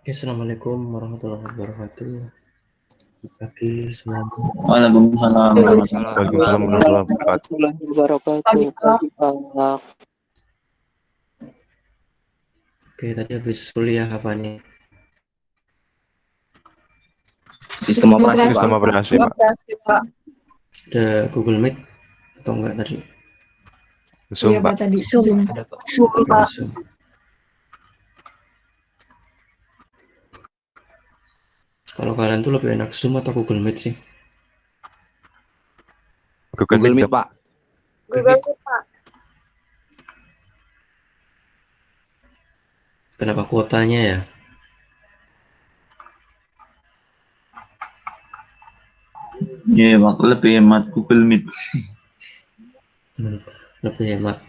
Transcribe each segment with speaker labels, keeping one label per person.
Speaker 1: Oke, assalamualaikum warahmatullahi wabarakatuh. Selamat pagi semuanya.
Speaker 2: Waalaikumsalam
Speaker 3: Waalaikumsalam warahmatullahi wabarakatuh.
Speaker 4: warahmatullahi wabarakatuh. Pagi Pak.
Speaker 1: Oke, tadi habis kuliah apa nih?
Speaker 2: Sistem operasi,
Speaker 3: Sistem
Speaker 2: Pak.
Speaker 3: operasi, Pak.
Speaker 1: Ada Google Meet atau enggak tadi?
Speaker 3: Zoom, Pak.
Speaker 5: tadi Zoom.
Speaker 4: Ada Pak.
Speaker 1: Oke, Zoom. Kalau kalian tuh lebih enak Zoom atau Google Meet sih?
Speaker 3: Google Meet, Pak.
Speaker 5: Google Meet, Pak.
Speaker 1: Kenapa kuotanya ya?
Speaker 2: Iya, Pak. Lebih hemat Google Meet.
Speaker 1: Lebih hemat.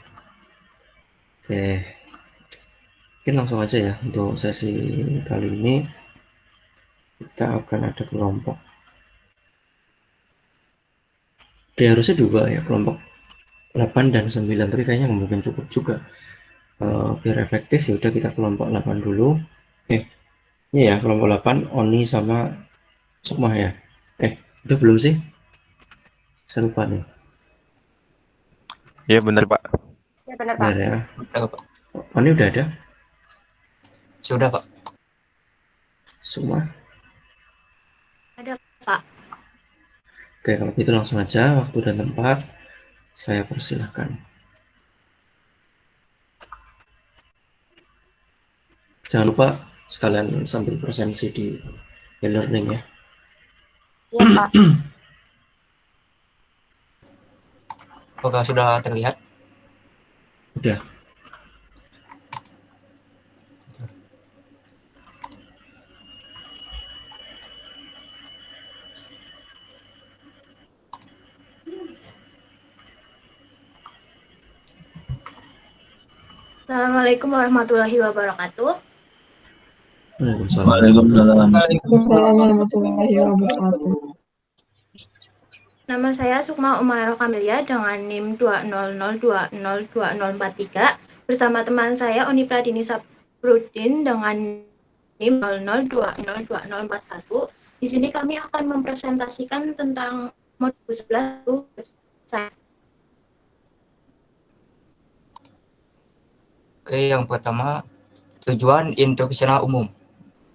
Speaker 1: Oke, mungkin langsung aja ya untuk sesi kali ini kita akan ada kelompok. Oke, harusnya dua ya, kelompok 8 dan 9, tapi kayaknya nggak mungkin cukup juga. Biar efektif ya udah kita kelompok 8 dulu. Iya ya, kelompok 8 Oni sama Sukma ya. Udah belum sih? Saya lupa nih.
Speaker 3: Iya, benar, Pak.
Speaker 5: Ya benar, Pak.
Speaker 1: Benar ya.
Speaker 4: Ada Pak.
Speaker 1: Oni udah ada?
Speaker 4: Sudah Pak.
Speaker 1: Sukma?
Speaker 5: Ada, Pak.
Speaker 1: Oke, kalau gitu langsung aja, waktu dan tempat saya persilahkan. Jangan lupa sekalian sambil presensi di e-learning ya.
Speaker 5: Iya, Pak.
Speaker 4: Apakah sudah terlihat?
Speaker 1: Udah.
Speaker 5: Assalamualaikum warahmatullahi wabarakatuh.
Speaker 1: Waalaikumsalam.
Speaker 2: Waalaikumsalam.
Speaker 5: Waalaikumsalam warahmatullahi wabarakatuh. Nama saya Sukma Umairah Kamelia dengan NIM 200202043 bersama teman saya Uni Pradini Saprudin dengan NIM 00202041. Di sini kami akan mempresentasikan tentang modul 11 website.
Speaker 4: Oke, yang pertama, tujuan instruksional umum.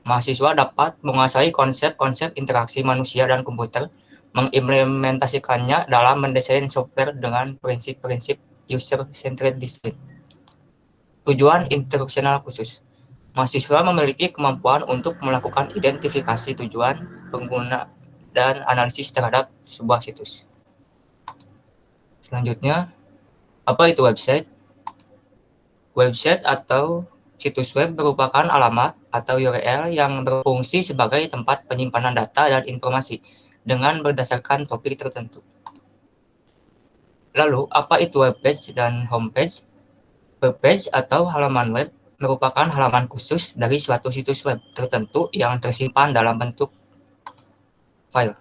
Speaker 4: Mahasiswa dapat menguasai konsep-konsep interaksi manusia dan komputer, mengimplementasikannya dalam mendesain software dengan prinsip-prinsip user-centered design. Tujuan instruksional khusus. Mahasiswa memiliki kemampuan untuk melakukan identifikasi tujuan, pengguna, dan analisis terhadap sebuah situs. Selanjutnya, apa itu website? Website atau situs web merupakan alamat atau URL yang berfungsi sebagai tempat penyimpanan data dan informasi dengan berdasarkan topik tertentu. Lalu, apa itu webpage dan homepage? Webpage atau halaman web merupakan halaman khusus dari suatu situs web tertentu yang tersimpan dalam bentuk file.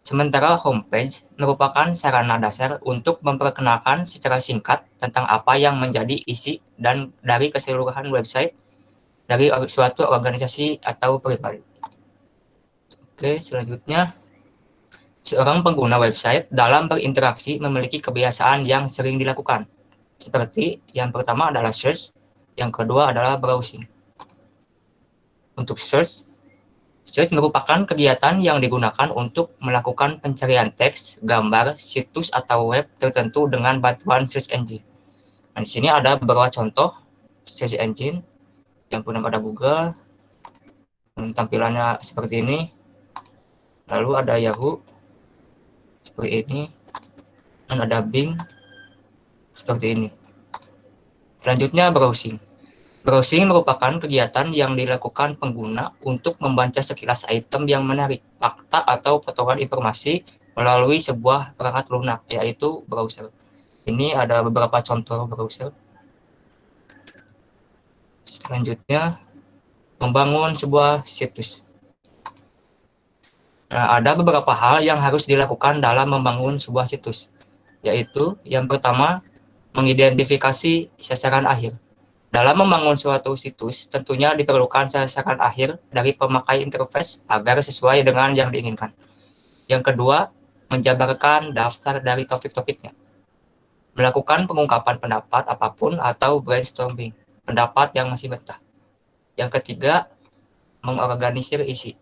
Speaker 4: Sementara homepage merupakan sarana dasar untuk memperkenalkan secara singkat tentang apa yang menjadi isi dan dari keseluruhan website dari suatu organisasi atau pribadi. Oke, selanjutnya, seorang pengguna website dalam berinteraksi memiliki kebiasaan yang sering dilakukan. Seperti yang pertama adalah search, yang kedua adalah browsing. Untuk search merupakan kegiatan yang digunakan untuk melakukan pencarian teks, gambar, situs atau web tertentu dengan bantuan search engine. Nah, di sini ada beberapa contoh search engine yang pernah ada Google, tampilannya seperti ini. Lalu ada Yahoo, seperti ini, dan ada Bing, seperti ini. Selanjutnya browsing. Browsing merupakan kegiatan yang dilakukan pengguna untuk membaca sekilas item yang menarik, fakta atau potongan informasi melalui sebuah perangkat lunak, yaitu browser. Ini ada beberapa contoh browser. Selanjutnya, membangun sebuah situs. Nah, ada beberapa hal yang harus dilakukan dalam membangun sebuah situs, yaitu yang pertama, mengidentifikasi sasaran akhir. Dalam membangun suatu situs, tentunya diperlukan sasaran akhir dari pemakai interface agar sesuai dengan yang diinginkan. Yang kedua, menjabarkan daftar dari topik-topiknya. Melakukan pengungkapan pendapat apapun atau brainstorming pendapat yang masih mentah. Yang ketiga, mengorganisir isi.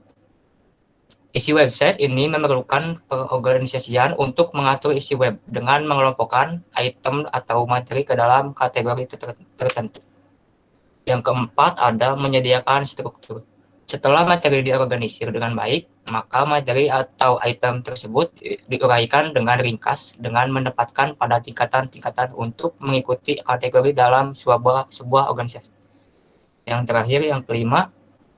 Speaker 4: Isi website ini memerlukan pengorganisasian untuk mengatur isi web dengan mengelompokkan item atau materi ke dalam kategori tertentu. Yang keempat ada menyediakan struktur. Setelah materi diorganisir dengan baik, maka materi atau item tersebut diuraikan dengan ringkas dengan menempatkan pada tingkatan-tingkatan untuk mengikuti kategori dalam sebuah organisasi. Yang terakhir, yang kelima,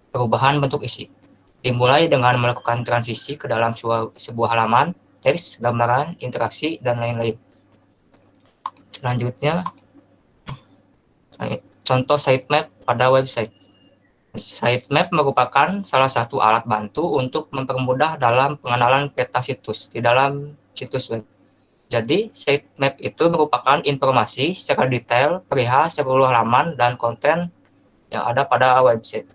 Speaker 4: perubahan bentuk isi. Dimulai dengan melakukan transisi ke dalam sebuah halaman, teks, gambaran, interaksi, dan lain-lain. Selanjutnya, contoh sitemap pada website. Sitemap merupakan salah satu alat bantu untuk mempermudah dalam pengenalan peta situs di dalam situs web. Jadi, sitemap itu merupakan informasi secara detail perihal seluruh halaman dan konten yang ada pada website.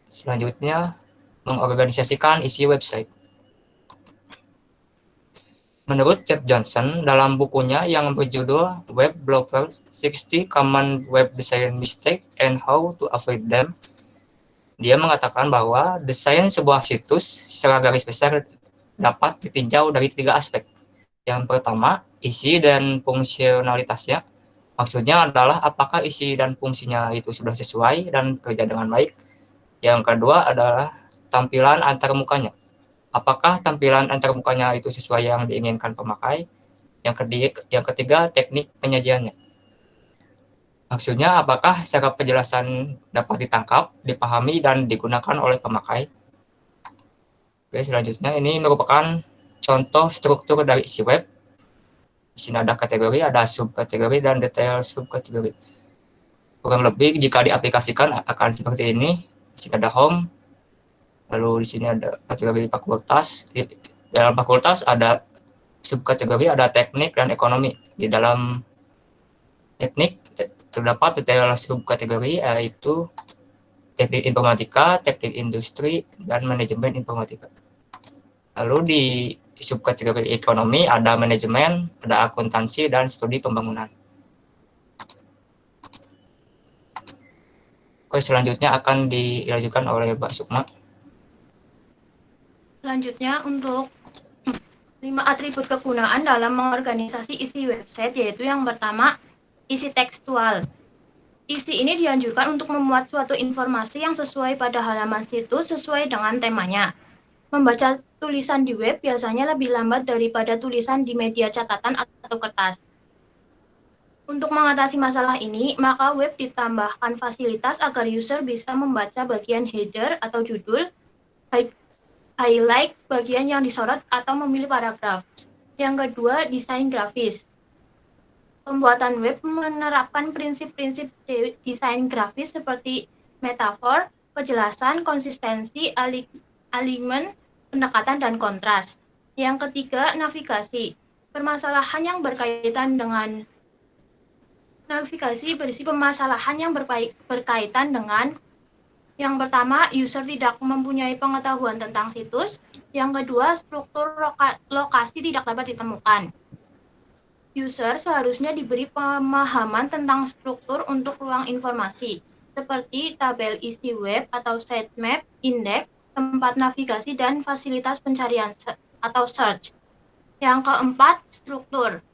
Speaker 4: Selanjutnya, mengorganisasikan isi website. Menurut Jeff Johnson, dalam bukunya yang berjudul Web Bloggers 60 Common Web Design Mistakes and How to Avoid Them, dia mengatakan bahwa desain sebuah situs secara garis besar dapat ditinjau dari 3 aspek. Yang pertama, isi dan fungsionalitasnya. Maksudnya adalah apakah isi dan fungsinya itu sudah sesuai dan bekerja dengan baik. Yang kedua adalah tampilan antarmukanya. Apakah tampilan antarmukanya itu sesuai yang diinginkan pemakai? Yang ketiga, teknik penyajiannya. Maksudnya, apakah cara penjelasan dapat ditangkap, dipahami, dan digunakan oleh pemakai? Oke, selanjutnya ini merupakan contoh struktur dari isi web. Di sini ada kategori, ada subkategori, dan detail subkategori. Kurang lebih jika diaplikasikan akan seperti ini. Di sini ada home, lalu di sini ada kategori fakultas. Di dalam fakultas ada subkategori, ada teknik dan ekonomi. Di dalam teknik terdapat detail subkategori yaitu teknik informatika, teknik industri, dan manajemen informatika. Lalu di subkategori ekonomi ada manajemen, ada akuntansi, dan studi pembangunan. Oke, selanjutnya akan dilanjutkan oleh Mbak Sukma.
Speaker 5: Selanjutnya untuk 5 atribut kegunaan dalam mengorganisasi isi website, yaitu yang pertama, isi tekstual. Isi ini dianjurkan untuk memuat suatu informasi yang sesuai pada halaman situs sesuai dengan temanya. Membaca tulisan di web biasanya lebih lambat daripada tulisan di media catatan atau kertas. Untuk mengatasi masalah ini, maka web ditambahkan fasilitas agar user bisa membaca bagian header atau judul, highlight bagian yang disorot, atau memilih paragraf. Yang kedua, desain grafis. Pembuatan web menerapkan prinsip-prinsip desain grafis seperti metafor, kejelasan, konsistensi, alignment, pendekatan, dan kontras. Yang ketiga, navigasi. Permasalahan yang berkaitan dengan navigasi berisi permasalahan yang berkaitan dengan yang pertama, user tidak mempunyai pengetahuan tentang situs. Yang kedua, struktur lokasi tidak dapat ditemukan. User seharusnya diberi pemahaman tentang struktur untuk ruang informasi, seperti tabel isi web atau sitemap, indeks, tempat navigasi, dan fasilitas pencarian atau search. Yang keempat, struktur.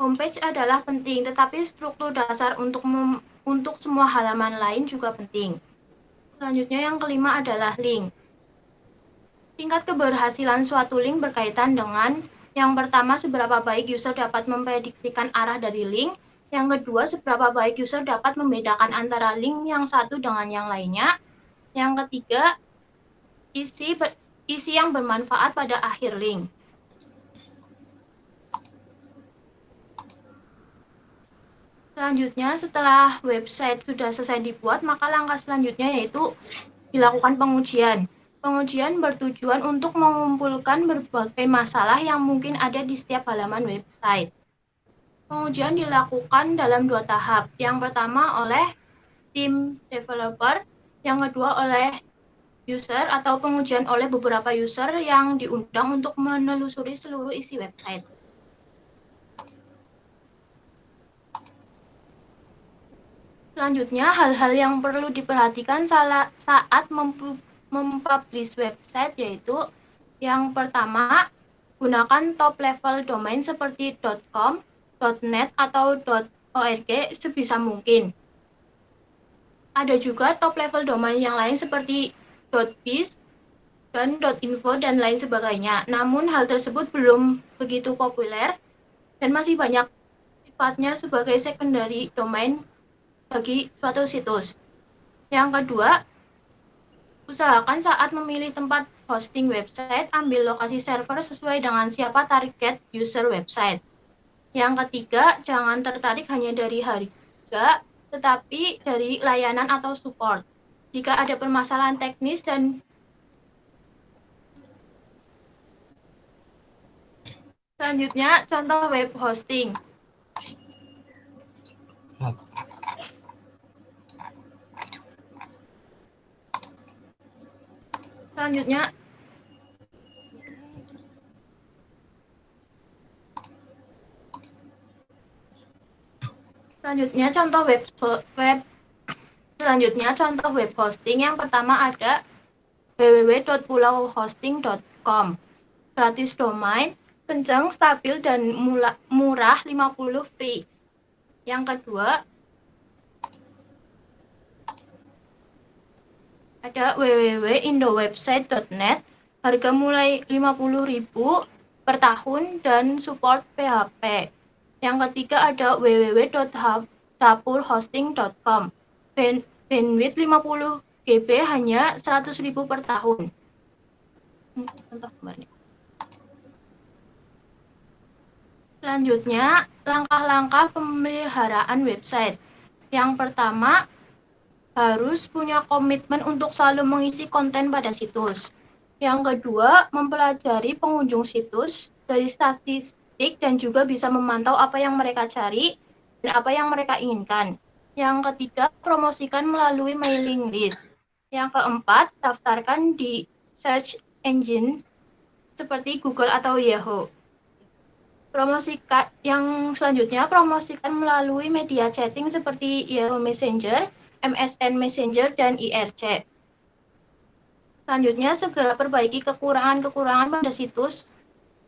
Speaker 5: Homepage adalah penting, tetapi struktur dasar untuk semua halaman lain juga penting. Selanjutnya yang kelima adalah link. Tingkat keberhasilan suatu link berkaitan dengan yang pertama, seberapa baik user dapat memprediksikan arah dari link. Yang kedua, seberapa baik user dapat membedakan antara link yang satu dengan yang lainnya. Yang ketiga, isi yang bermanfaat pada akhir link. Selanjutnya, setelah website sudah selesai dibuat, maka langkah selanjutnya yaitu dilakukan pengujian. Pengujian bertujuan untuk mengumpulkan berbagai masalah yang mungkin ada di setiap halaman website. Pengujian dilakukan dalam 2 tahap. Yang pertama oleh tim developer, yang kedua oleh user atau pengujian oleh beberapa user yang diundang untuk menelusuri seluruh isi website. Selanjutnya, hal-hal yang perlu diperhatikan saat mempublish website yaitu yang pertama, gunakan top level domain seperti .com, .net, atau .org sebisa mungkin. Ada juga top level domain yang lain seperti .biz dan .info dan lain sebagainya. Namun hal tersebut belum begitu populer dan masih banyak sifatnya sebagai secondary domain bagi suatu situs. Yang kedua, usahakan saat memilih tempat hosting website, ambil lokasi server sesuai dengan siapa target user website. Yang ketiga, jangan tertarik hanya dari harga, tetapi dari layanan atau support. Jika ada permasalahan teknis dan selanjutnya, contoh web hosting. Selanjutnya contoh web hosting. Yang pertama ada www.pulauhosting.com. Gratis domain, kencang, stabil, dan murah 50 free. Yang kedua ada www.indowebsite.net, harga mulai 50.000 per tahun dan support PHP. Yang ketiga ada www.dapurhosting.com, bandwidth 50 GB hanya 100.000 per tahun. Contoh gambarnya. Selanjutnya, langkah-langkah pemeliharaan website. Yang pertama, harus punya komitmen untuk selalu mengisi konten pada situs. Yang kedua, mempelajari pengunjung situs dari statistik dan juga bisa memantau apa yang mereka cari dan apa yang mereka inginkan. Yang ketiga, promosikan melalui mailing list. Yang keempat, daftarkan di search engine seperti Google atau Yahoo. Yang selanjutnya, promosikan melalui media chatting seperti Yahoo Messenger, MSN Messenger, dan IRC. Selanjutnya, segera perbaiki kekurangan-kekurangan pada situs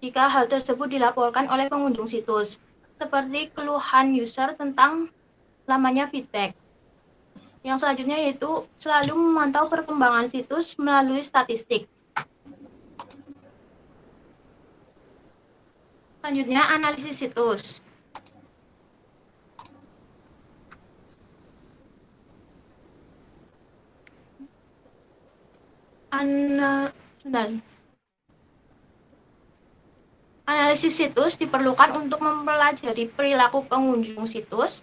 Speaker 5: jika hal tersebut dilaporkan oleh pengunjung situs, seperti keluhan user tentang lamanya feedback. Yang selanjutnya yaitu selalu memantau perkembangan situs melalui statistik. Selanjutnya, analisis situs. Analisis situs diperlukan untuk mempelajari perilaku pengunjung situs,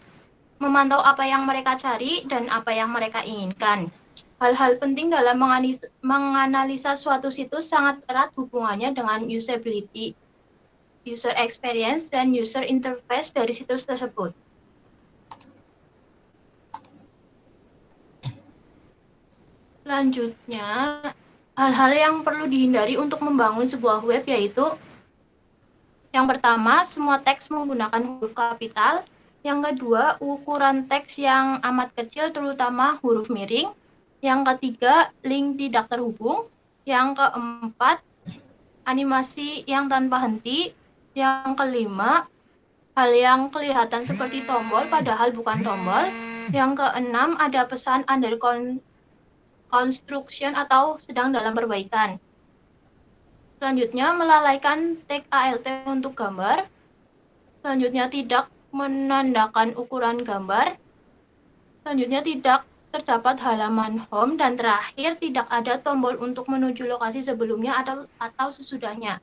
Speaker 5: memantau apa yang mereka cari dan apa yang mereka inginkan. Hal-hal penting dalam menganalisa suatu situs sangat erat hubungannya dengan usability, user experience, dan user interface dari situs tersebut. Selanjutnya, hal-hal yang perlu dihindari untuk membangun sebuah web yaitu yang pertama, semua teks menggunakan huruf kapital. Yang kedua, ukuran teks yang amat kecil terutama huruf miring. Yang ketiga, link tidak terhubung. Yang keempat, animasi yang tanpa henti. Yang kelima, hal yang kelihatan seperti tombol padahal bukan tombol. Yang keenam, ada pesan under construction atau sedang dalam perbaikan. Selanjutnya, melalaikan tag ALT untuk gambar. Selanjutnya, tidak menandakan ukuran gambar. Selanjutnya, tidak terdapat halaman home. Dan terakhir, tidak ada tombol untuk menuju lokasi sebelumnya atau sesudahnya.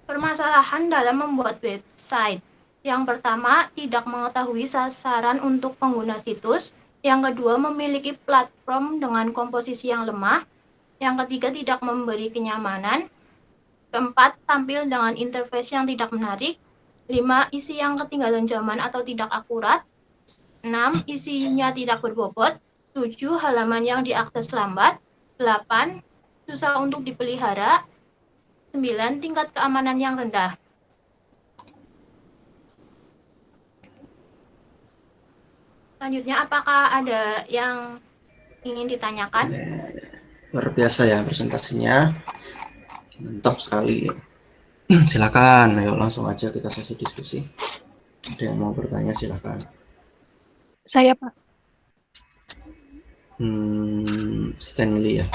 Speaker 5: Permasalahan dalam membuat website. Yang pertama, tidak mengetahui sasaran untuk pengguna situs. Yang kedua, memiliki platform dengan komposisi yang lemah. Yang ketiga, tidak memberi kenyamanan. Keempat, tampil dengan interface yang tidak menarik. 5, isi yang ketinggalan zaman atau tidak akurat. 6, isinya tidak berbobot. 7, halaman yang diakses lambat. 8, susah untuk dipelihara. 9, tingkat keamanan yang rendah. Selanjutnya, apakah ada yang ingin ditanyakan?
Speaker 1: Luar biasa ya presentasinya, mantap sekali. Silakan, ayo langsung aja kita sesi diskusi. Ada yang mau bertanya silakan.
Speaker 6: Saya, Pak.
Speaker 1: Stanley ya.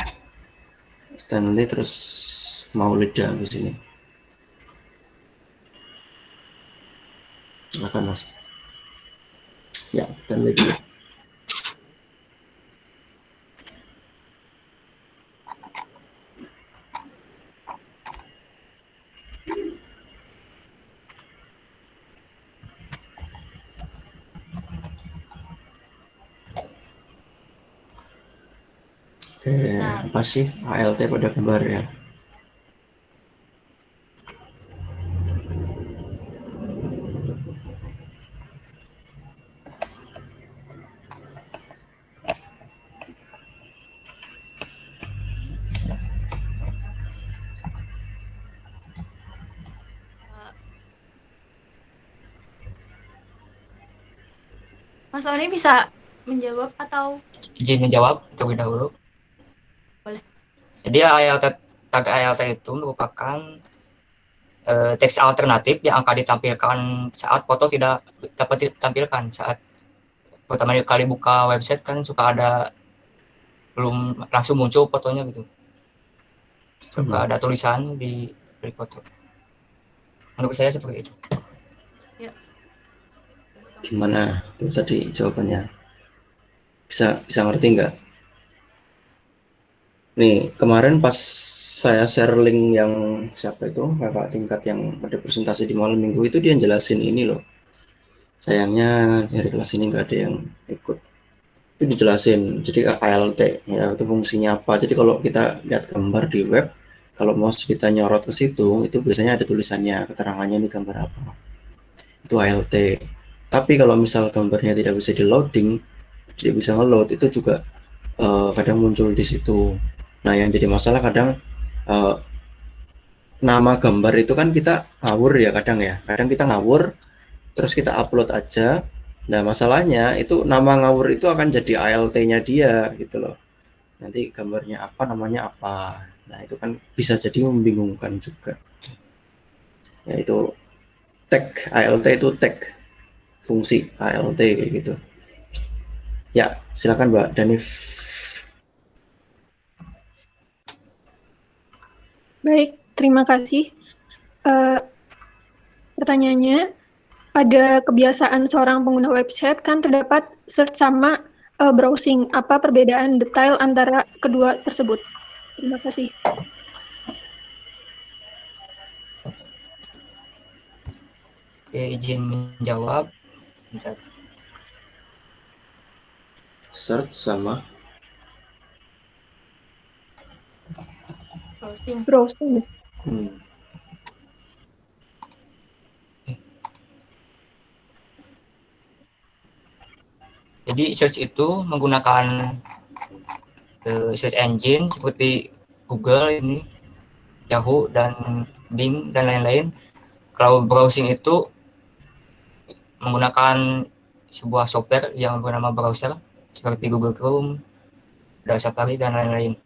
Speaker 1: Stanley terus Maulida di sini. Silakan Mas. Ya, Stanley dulu. Oke, apa sih ALT pada gambar ya?
Speaker 5: Mas Oni bisa menjawab atau
Speaker 4: Izin menjawab terlebih dahulu.
Speaker 5: Boleh.
Speaker 4: Jadi tag ALT itu merupakan teks alternatif yang akan ditampilkan saat foto tidak dapat ditampilkan. Saat pertama kali buka website kan suka ada belum langsung muncul fotonya gitu. Suka ada tulisan di foto. Menurut saya seperti itu.
Speaker 1: Gimana itu tadi jawabannya? Bisa ngerti nggak? Nih kemarin pas saya share link yang siapa itu kakak tingkat yang ada presentasi di malam minggu itu dia jelasin ini loh. Sayangnya dari kelas ini nggak ada yang ikut. Itu dijelasin. Jadi ALT ya itu fungsinya apa. Jadi kalau kita lihat gambar di web, kalau mouse kita nyorot ke situ, itu biasanya ada tulisannya, keterangannya ini gambar apa. Itu ALT. Tapi kalau misal gambarnya tidak bisa di loading, tidak bisa ngeload, itu juga kadang muncul di situ. Nah yang jadi masalah kadang nama gambar itu kan kita ngawur ya kadang kita ngawur terus kita upload aja. Nah masalahnya itu nama ngawur itu akan jadi ALT-nya dia gitu loh. Nanti gambarnya apa, namanya apa. Nah itu kan bisa jadi membingungkan juga. Yaitu tag ALT itu tag fungsi ALT kayak gitu. Ya, silakan Mbak Danif.
Speaker 6: Baik, terima kasih. Pertanyaannya, pada kebiasaan seorang pengguna website kan terdapat search sama browsing. Apa perbedaan detail antara kedua tersebut? Terima kasih.
Speaker 4: Oke, izin menjawab. Bentar.
Speaker 1: Search sama
Speaker 6: browsing.
Speaker 4: Jadi search itu menggunakan search engine seperti Google ini, Yahoo dan Bing dan lain-lain. Kalau browsing itu menggunakan sebuah software yang bernama browser seperti Google Chrome, Safari dan lain-lain.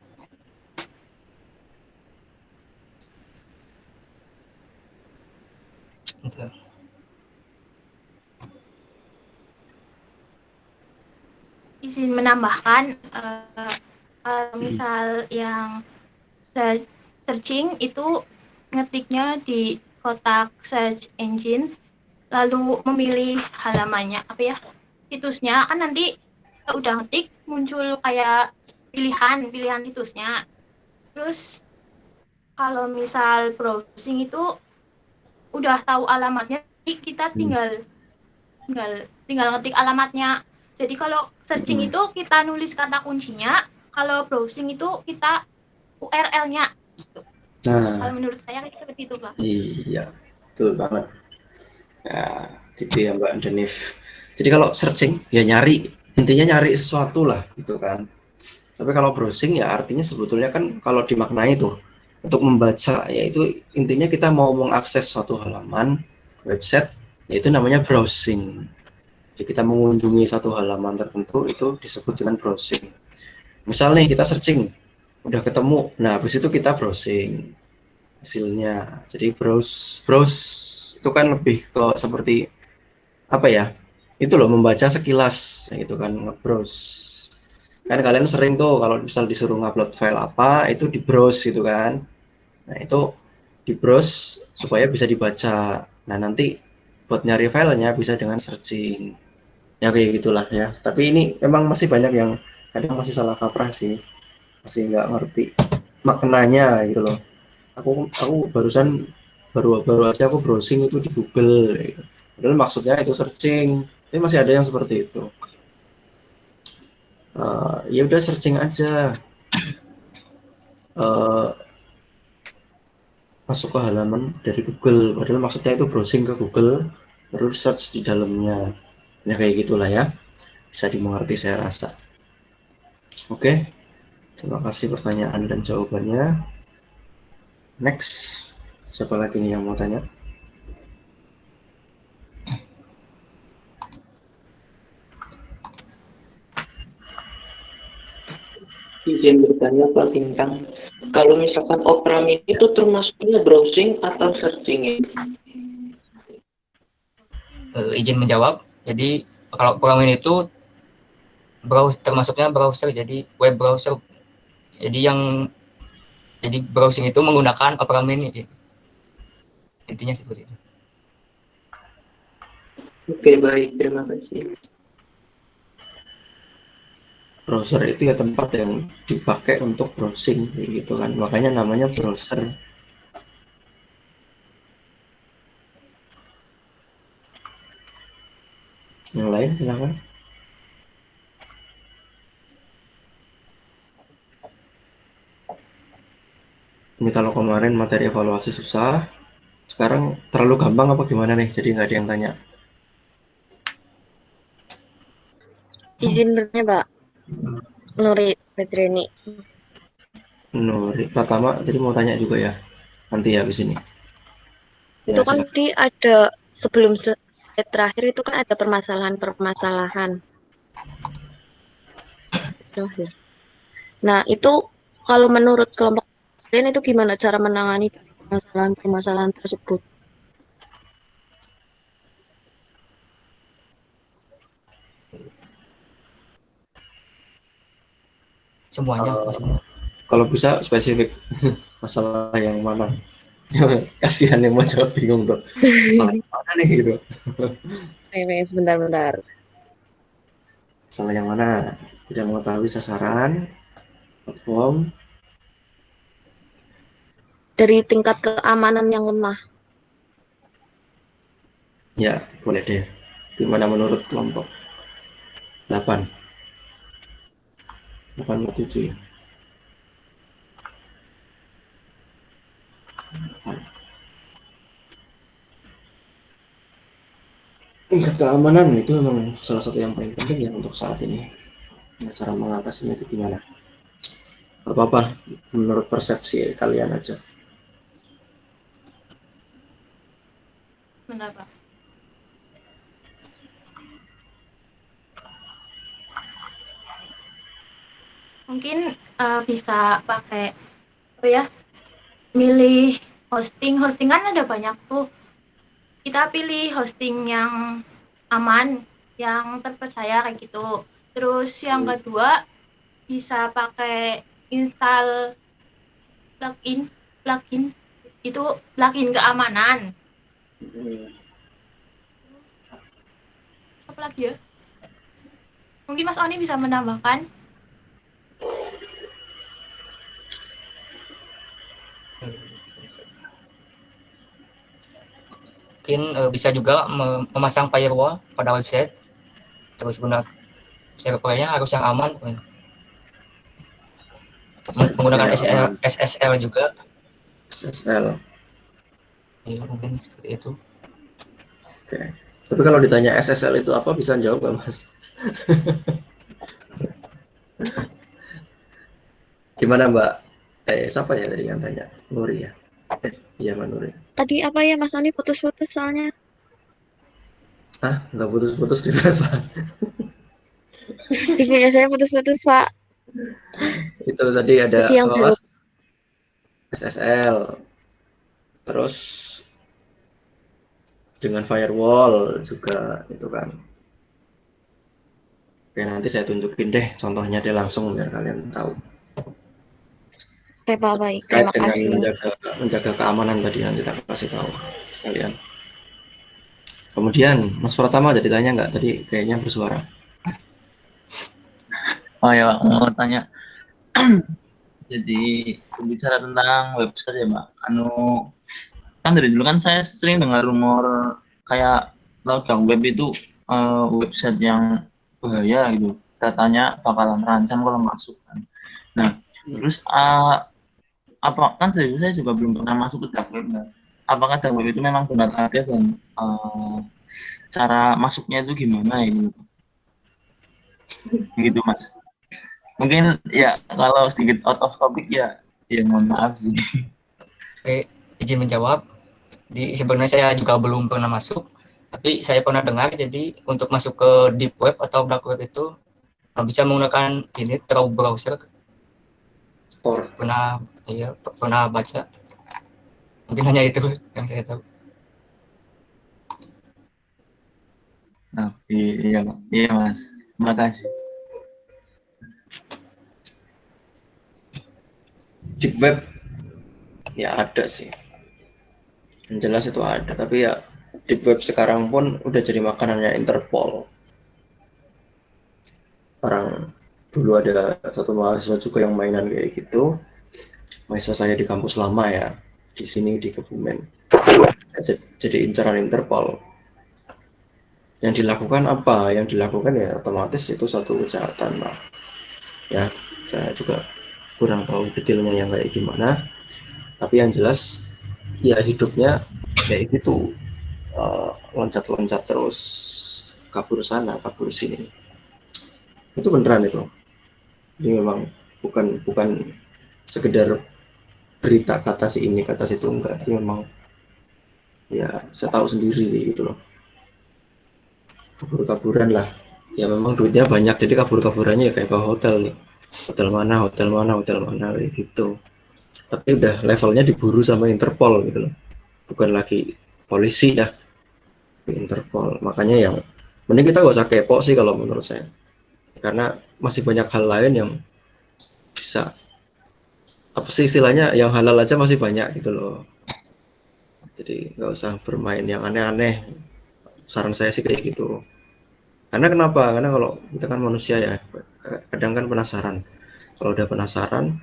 Speaker 5: izin menambahkan misal yang searching itu ngetiknya di kotak search engine lalu memilih halamannya situsnya kan nanti udah ngetik muncul kayak pilihan situsnya. Terus kalau misal browsing itu udah tahu alamatnya, kita tinggal ngetik alamatnya. Jadi kalau searching itu kita nulis kata kuncinya, kalau browsing itu kita URL-nya. Gitu.
Speaker 1: Nah,
Speaker 5: Kalau menurut saya kayak seperti itu, Pak.
Speaker 1: iya, betul banget. Ya, gitu ya Mbak Denif. Jadi kalau searching ya nyari, intinya nyari sesuatu lah gitu kan. Tapi kalau browsing ya artinya sebetulnya kan kalau dimaknai tuh untuk membaca, yaitu intinya kita mau mengakses suatu halaman website, yaitu namanya browsing. Jadi kita mengunjungi satu halaman tertentu itu disebut dengan browsing. Misal nih kita searching, udah ketemu, nah habis itu kita browsing hasilnya. Jadi browse itu kan lebih ke seperti apa ya? Itu loh membaca sekilas gitu kan, nge-browse. Kan kalian sering tuh kalau misal disuruh ngupload file apa, itu di browse gitu kan. Nah, itu di browse supaya bisa dibaca. Nah, nanti buat nyari filenya bisa dengan searching. Ya kayak gitulah ya. Tapi ini memang masih banyak yang kadang masih salah kaprah sih. Masih nggak ngerti maknanya gitu loh. Aku barusan baru baru aja aku browsing itu di Google gitu. Padahal maksudnya itu searching. Tapi masih ada yang seperti itu. Ya udah searching aja. Uh, Masuk ke halaman dari Google, padahal maksudnya itu browsing ke Google terus search di dalamnya. Ya kayak gitulah ya, bisa dimengerti saya rasa. Oke, terima kasih pertanyaan dan jawabannya. Next, siapa lagi nih yang mau tanya?
Speaker 7: Izin bertanya Pak Bintang, kalau misalkan Opera Mini itu termasuknya browsing atau searching?
Speaker 4: Izin menjawab. Jadi kalau Opera Mini itu termasuknya browser, jadi web browser. Jadi browsing itu menggunakan Opera Mini. Intinya seperti itu.
Speaker 7: Oke, baik, terima kasih.
Speaker 1: Browser itu ya tempat yang dipakai untuk browsing gitu kan, makanya namanya browser. Yang lain silakan. Ini kalau kemarin materi evaluasi susah, sekarang terlalu gampang apa gimana nih? Jadi nggak ada yang tanya.
Speaker 8: Izin bertanya, Pak. Nuri Fajreni.
Speaker 1: Nuri Pratama tadi mau tanya juga ya? Nanti ya habis ini.
Speaker 8: Itu kan tadi ada sebelum slide terakhir itu kan ada permasalahan-permasalahan. Nah, itu kalau menurut kelompok kalian itu gimana cara menangani permasalahan-permasalahan tersebut?
Speaker 4: Semuanya
Speaker 1: kalau bisa spesifik masalah yang mana? Kasihan yang mau jawab bingung tuh. Masalah yang mana nih gitu?
Speaker 8: Sebentar-bentar.
Speaker 1: Masalah yang mana? Tidak mengetahui sasaran, platform.
Speaker 8: Dari tingkat keamanan yang lemah.
Speaker 1: Ya, boleh deh. Gimana menurut kelompok? 8. 7 ya. Tingkat keamanan itu memang salah satu yang paling penting ya untuk saat ini. Nah, cara mengatasinya itu gimana? Apa-apa menurut persepsi kalian aja.
Speaker 5: Bentar, Pak. Mungkin bisa pakai apa ya? Milih hostingan ada banyak tuh. Kita pilih hosting yang aman, yang terpercaya kayak gitu. Terus yang kedua bisa pakai install plugin itu plugin keamanan. Apa lagi ya? Mungkin Mas Oni bisa menambahkan.
Speaker 4: Mungkin bisa juga memasang firewall pada website. Terus servernya harus yang aman. Menggunakan SSL juga.
Speaker 1: SSL.
Speaker 4: Ya, mungkin seperti itu.
Speaker 1: Oke. Tapi kalau ditanya SSL itu apa, bisa jawab nggak, Mas? Gimana, Mbak? Siapa ya tadi yang tanya? Nuri ya? Iya, Mbak Nuri.
Speaker 8: Tadi apa ya Mas Oni putus-putus soalnya.
Speaker 1: Nggak putus-putus di perasaan.
Speaker 8: Di punya saya putus-putus Pak.
Speaker 1: Itu tadi ada
Speaker 8: Jadi yang
Speaker 1: apa,
Speaker 8: zero
Speaker 1: Mas? SSL. Terus dengan firewall juga itu kan. Oke, nanti saya tunjukin deh contohnya deh langsung biar kalian tahu.
Speaker 8: Oke Pak, baik.
Speaker 1: Terkait
Speaker 8: Terima
Speaker 1: dengan
Speaker 8: kasih.
Speaker 1: menjaga keamanan tadi nanti tak kasih tahu sekalian. Kemudian Mas Pratama jadi tanya nggak tadi, kayaknya bersuara.
Speaker 2: Oh ya, mau tanya. Jadi berbicara tentang website ya, Mbak. Kan dari dulu kan saya sering dengar rumor kayak dark web itu website yang bahaya gitu. Katanya bakalan terancam kalau masuk kan. Nah, terus apa kan saya juga belum pernah masuk ke dark web. Nah, apakah dark web itu memang benar ada dan cara masuknya itu gimana ini? Gitu, Mas. Mungkin ya kalau sedikit out of topic ya mohon maaf sih.
Speaker 4: Oke, izin menjawab. Sebenarnya saya juga belum pernah masuk, tapi saya pernah dengar. Jadi untuk masuk ke deep web atau dark web itu bisa menggunakan ini Tor browser. Pernah baca. Mungkin hanya itu yang saya tahu.
Speaker 2: Nah, iya, Pak. Iya, Mas. Terima kasih.
Speaker 1: Deep web ya ada sih, yang jelas itu ada, tapi ya deep web sekarang pun udah jadi makanannya Interpol. Orang dulu ada satu mahasiswa juga yang mainan kayak gitu, mahasiswa saya di kampus lama ya, di sini di Kebumen, jadi incaran Interpol. Yang dilakukan apa? Yang dilakukan ya otomatis itu satu kejahatan lah ya. Saya juga kurang tahu detailnya yang kayak gimana, tapi yang jelas ya hidupnya kayak gitu, loncat-loncat terus, kabur sana kabur sini, itu beneran itu. Jadi memang bukan sekedar berita kata si ini kata situ, enggak, tapi memang ya saya tahu sendiri gitu loh, kabur-kaburan lah ya, memang duitnya banyak jadi kabur-kaburannya ya kayak ke hotel mana kayak gitu, tapi udah levelnya diburu sama Interpol gitu loh, bukan lagi polisi ya, Interpol. Makanya yang mending kita gak usah kepo sih kalau menurut saya, karena masih banyak hal lain yang bisa, apa sih istilahnya, yang halal aja masih banyak gitu loh. Jadi nggak usah bermain yang aneh-aneh, saran saya sih kayak gitu. Karena kenapa? Karena kalau kita kan manusia ya, kadang kan penasaran. Kalau udah penasaran,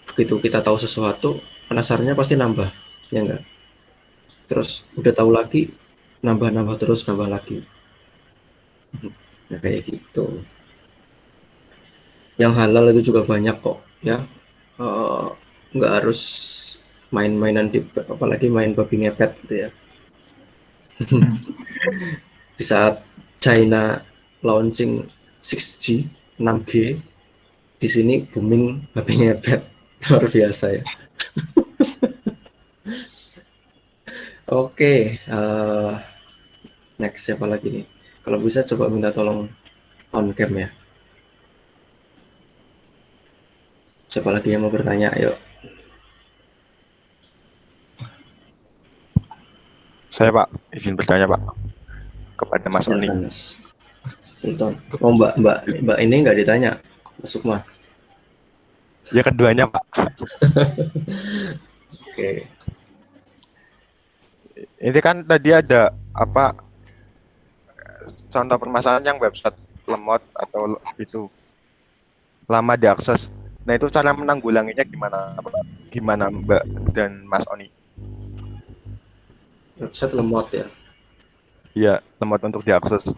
Speaker 1: begitu kita tahu sesuatu, penasarannya pasti nambah, ya enggak? Terus udah tahu lagi, nambah terus, nambah lagi. Nah kayak gitu. Yang halal itu juga banyak kok ya. Nggak harus main-mainan di, apalagi main babi ngepet gitu ya. Di saat China launching 6G, 6G, di sini booming babi ngepet, luar biasa ya. Oke, next siapa lagi nih? Kalau bisa coba minta tolong on cam ya. Siapa lagi yang mau bertanya? Ayo.
Speaker 3: Saya Pak, izin bertanya Pak kepada Mas Oni.
Speaker 1: Sultan. Oh Mbak ini nggak ditanya, Mas Sukma.
Speaker 3: Ya keduanya Pak.
Speaker 1: Oke.
Speaker 3: Ini kan tadi ada apa contoh permasalahan yang website lemot atau itu lama diakses. Nah itu cara menanggulanginya gimana Pak? Gimana Mbak dan Mas Oni?
Speaker 1: Website lemot ya.
Speaker 3: Iya, lemot untuk diakses.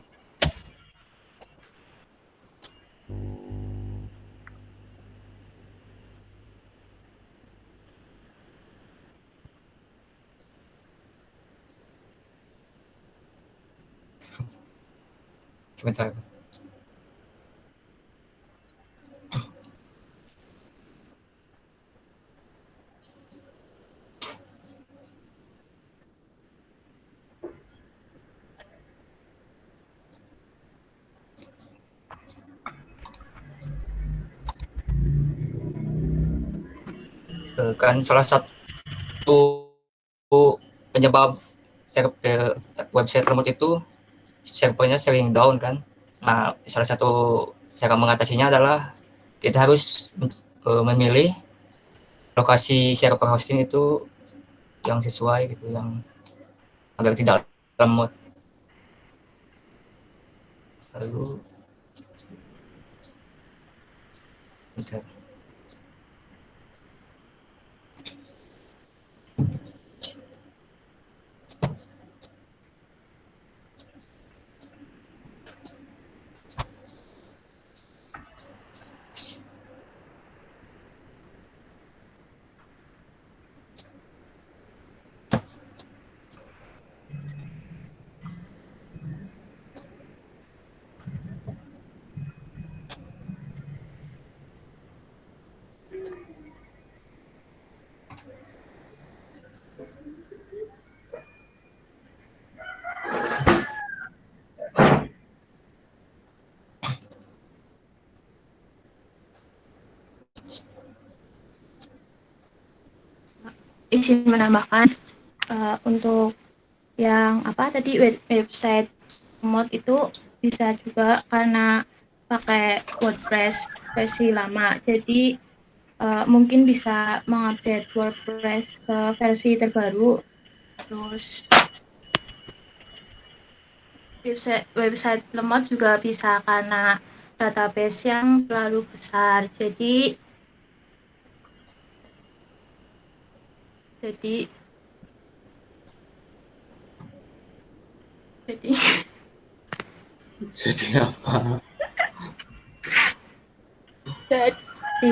Speaker 4: Sebentar. Kan salah satu penyebab website lemot itu servernya sering down kan. Nah, salah satu cara mengatasinya adalah kita harus memilih lokasi server hosting itu yang sesuai gitu, yang agar tidak lemot. Lalu bentar.
Speaker 5: Izin menambahkan untuk yang apa tadi website mod itu bisa juga karena pakai WordPress versi lama. Jadi mungkin bisa mengupdate WordPress ke versi terbaru. Terus website lemot juga bisa karena database yang terlalu besar. Jadi
Speaker 1: Jadi apa?
Speaker 5: jadi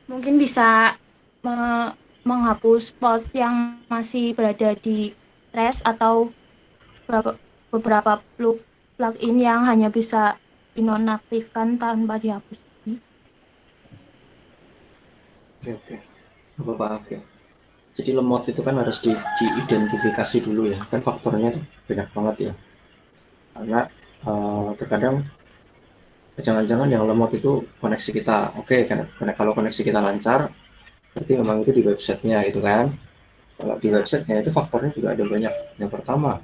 Speaker 5: mungkin bisa menghapus post yang masih berada di trash atau beberapa plugin yang hanya bisa dinonaktifkan tanpa dihapus.
Speaker 1: Oke. Apa oke. Jadi lemot itu kan harus diidentifikasi dulu ya. Kan faktornya tuh banyak banget ya. Karena terkadang jangan-jangan yang lemot itu koneksi kita. Oke, karena kalau koneksi kita lancar, berarti memang itu di websitenya itu kan. Kalau di websitenya itu faktornya juga ada banyak. Yang pertama,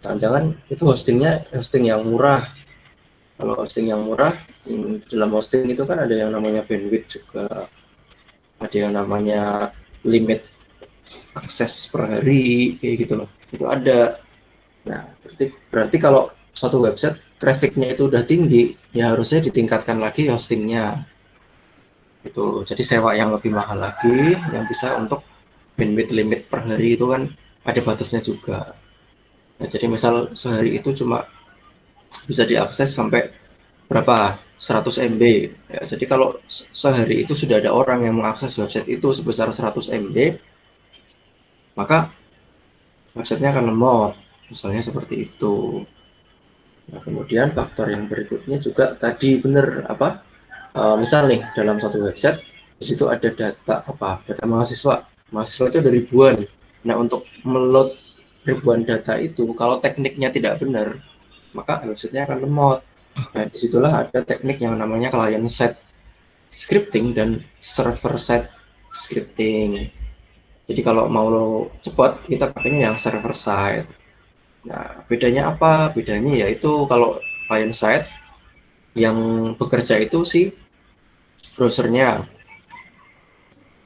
Speaker 1: jangan-jangan itu hosting yang murah. Kalau hosting yang murah, dalam hosting itu kan ada yang namanya bandwidth juga, ada yang namanya limit akses per hari, kayak gitu loh. Itu ada. Nah, berarti kalau satu website trafficnya itu udah tinggi, ya harusnya ditingkatkan lagi hostingnya. Itu jadi sewa yang lebih mahal lagi, yang bisa untuk bandwidth limit per hari itu kan ada batasnya juga. Nah, jadi misal sehari itu cuma bisa diakses sampai berapa 100 MB ya, jadi kalau sehari itu sudah ada orang yang mengakses website itu sebesar 100 MB, maka websitenya akan lemot, misalnya seperti itu. Nah, kemudian faktor yang berikutnya juga tadi benar apa, misal nih dalam satu website di situ ada data mahasiswa itu ada ribuan. Nah, untuk meload ribuan data itu kalau tekniknya tidak benar, maka websitenya akan lemot. Nah, disitulah ada teknik yang namanya client side scripting dan server side scripting. Jadi kalau mau cepat, kita pakainya yang server side. Nah, bedanya apa? Bedanya yaitu kalau client side yang bekerja itu si browsernya.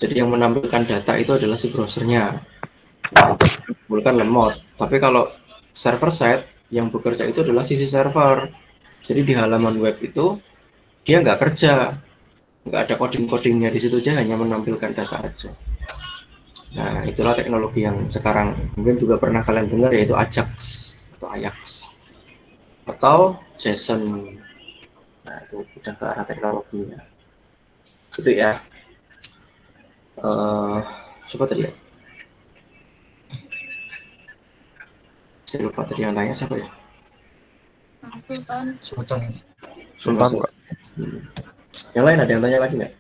Speaker 1: Jadi yang menampilkan data itu adalah si browsernya. Nah, bukan lemot. Tapi kalau server side yang bekerja itu adalah sisi server. Jadi di halaman web itu dia nggak kerja, nggak ada coding-codingnya di situ aja, hanya menampilkan data aja. Nah, itulah teknologi yang sekarang mungkin juga pernah kalian dengar, yaitu Ajax atau Ajax atau JSON. Nah, itu udah ke arah teknologinya. Itu ya. Siapa tadi ya? Saya lupa tadi yang tanya siapa ya?
Speaker 5: Sultan.
Speaker 4: Sultan.
Speaker 3: Sultan, Pak.
Speaker 1: Yang lain ada yang tanya lagi nggak?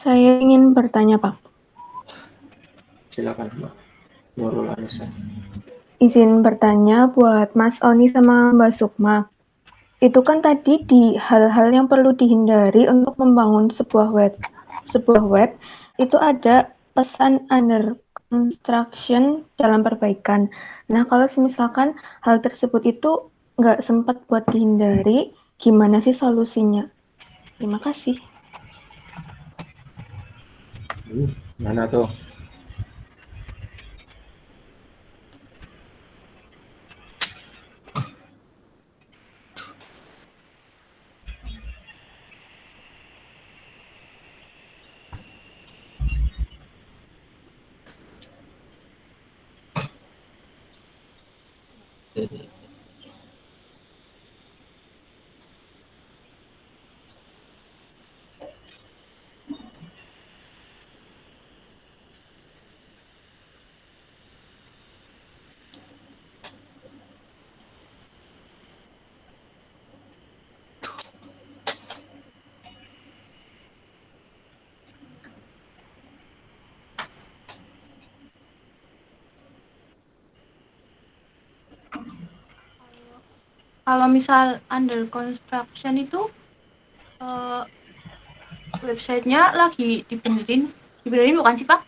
Speaker 9: Saya ingin bertanya, Pak.
Speaker 1: Silakan, Mbak Nurul Anissa.
Speaker 9: Izin bertanya buat Mas Oni sama Mbak Sukma. Itu kan tadi di hal-hal yang perlu dihindari untuk membangun sebuah web itu ada pesan under construction dalam perbaikan. Nah, kalau misalkan hal tersebut itu nggak sempat buat dihindari, gimana sih solusinya? Terima kasih.
Speaker 1: Mana tuh?
Speaker 5: Kalau misal under construction itu websitenya lagi dibenerin bukan sih Pak?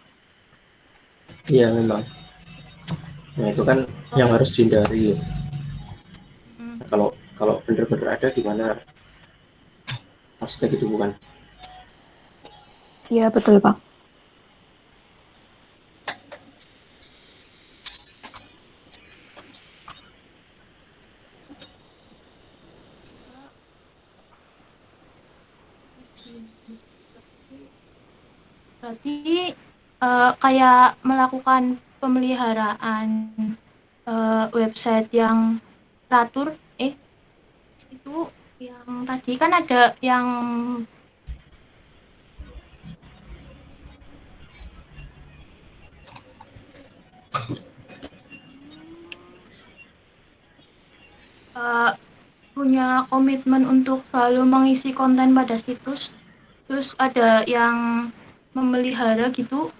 Speaker 1: Iya memang. Nah itu kan yang harus dihindari. Kalau bener-bener ada gimana? Maksudnya gitu bukan?
Speaker 9: Iya, betul, Pak.
Speaker 5: Berarti kayak melakukan pemeliharaan website yang teratur. Itu yang tadi kan ada yang punya komitmen untuk selalu mengisi konten pada situs, terus ada yang memelihara gitu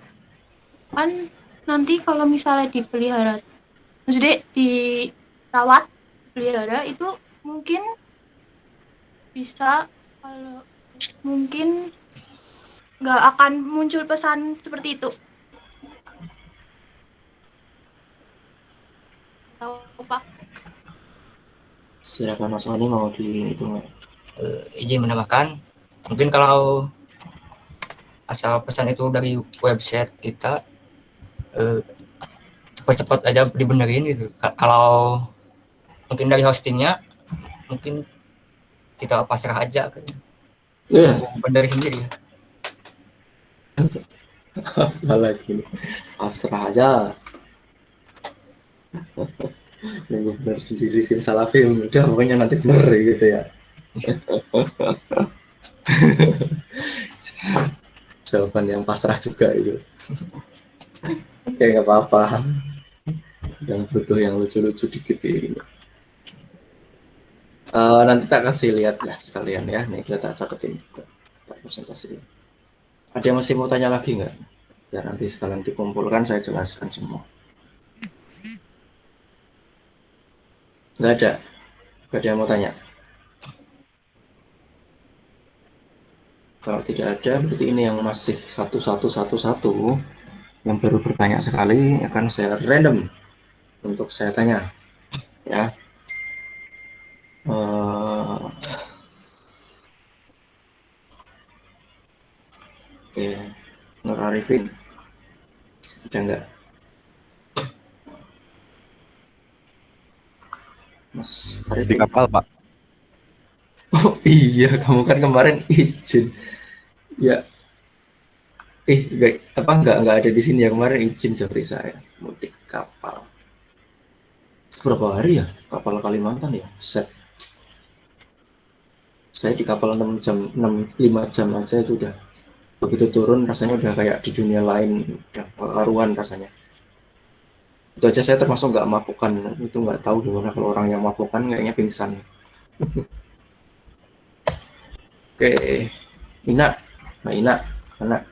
Speaker 5: kan. Nanti kalau misalnya dipelihara, maksudnya dirawat, dipelihara, itu mungkin bisa, kalau mungkin nggak akan muncul pesan seperti itu. Tahu Pak?
Speaker 1: Silakan Mas Oni mau di itu nggak?
Speaker 4: Izin menambahkan, mungkin kalau asal pesan itu dari website kita, cepat-cepat aja dibenerin gitu. Kalau mungkin dari hostingnya, mungkin kita pasrah aja, benerin sendiri.
Speaker 1: Apalagi pasrah aja. Nunggu bener sendiri simsalabim, udah pokoknya nanti bener gitu ya. Jawaban yang pasrah juga itu. Oke, nggak apa-apa. Yang butuh yang lucu-lucu dikit ini. Nanti tak kasih lihat ya sekalian ya. Nih kita catetin juga. Tak presentasiin. Ada yang masih mau tanya lagi nggak? Ya nanti sekalian dikumpulkan saya jelaskan semua. Nggak ada yang mau tanya. Kalau tidak ada, berarti ini yang masih 1111 yang baru bertanya sekali akan saya random untuk saya tanya, ya. Oke, Nur Arifin, ada nggak? Mas Arifin.
Speaker 3: Di kapal, Pak.
Speaker 1: Oh iya, kamu kan kemarin izin. Ya. Nggak ada di sini ya kemarin izin Jeffrey saya mudik kapal. Berapa hari ya kapal Kalimantan ya? Set. Saya di kapal 5 jam aja itu udah. Begitu turun rasanya udah kayak di dunia lain, udah karuan rasanya. Itu aja saya termasuk nggak mapukan, itu nggak tahu gimana kalau orang yang mapukan kayaknya pingsan. Oke, Ina, Mbak Ina, mana?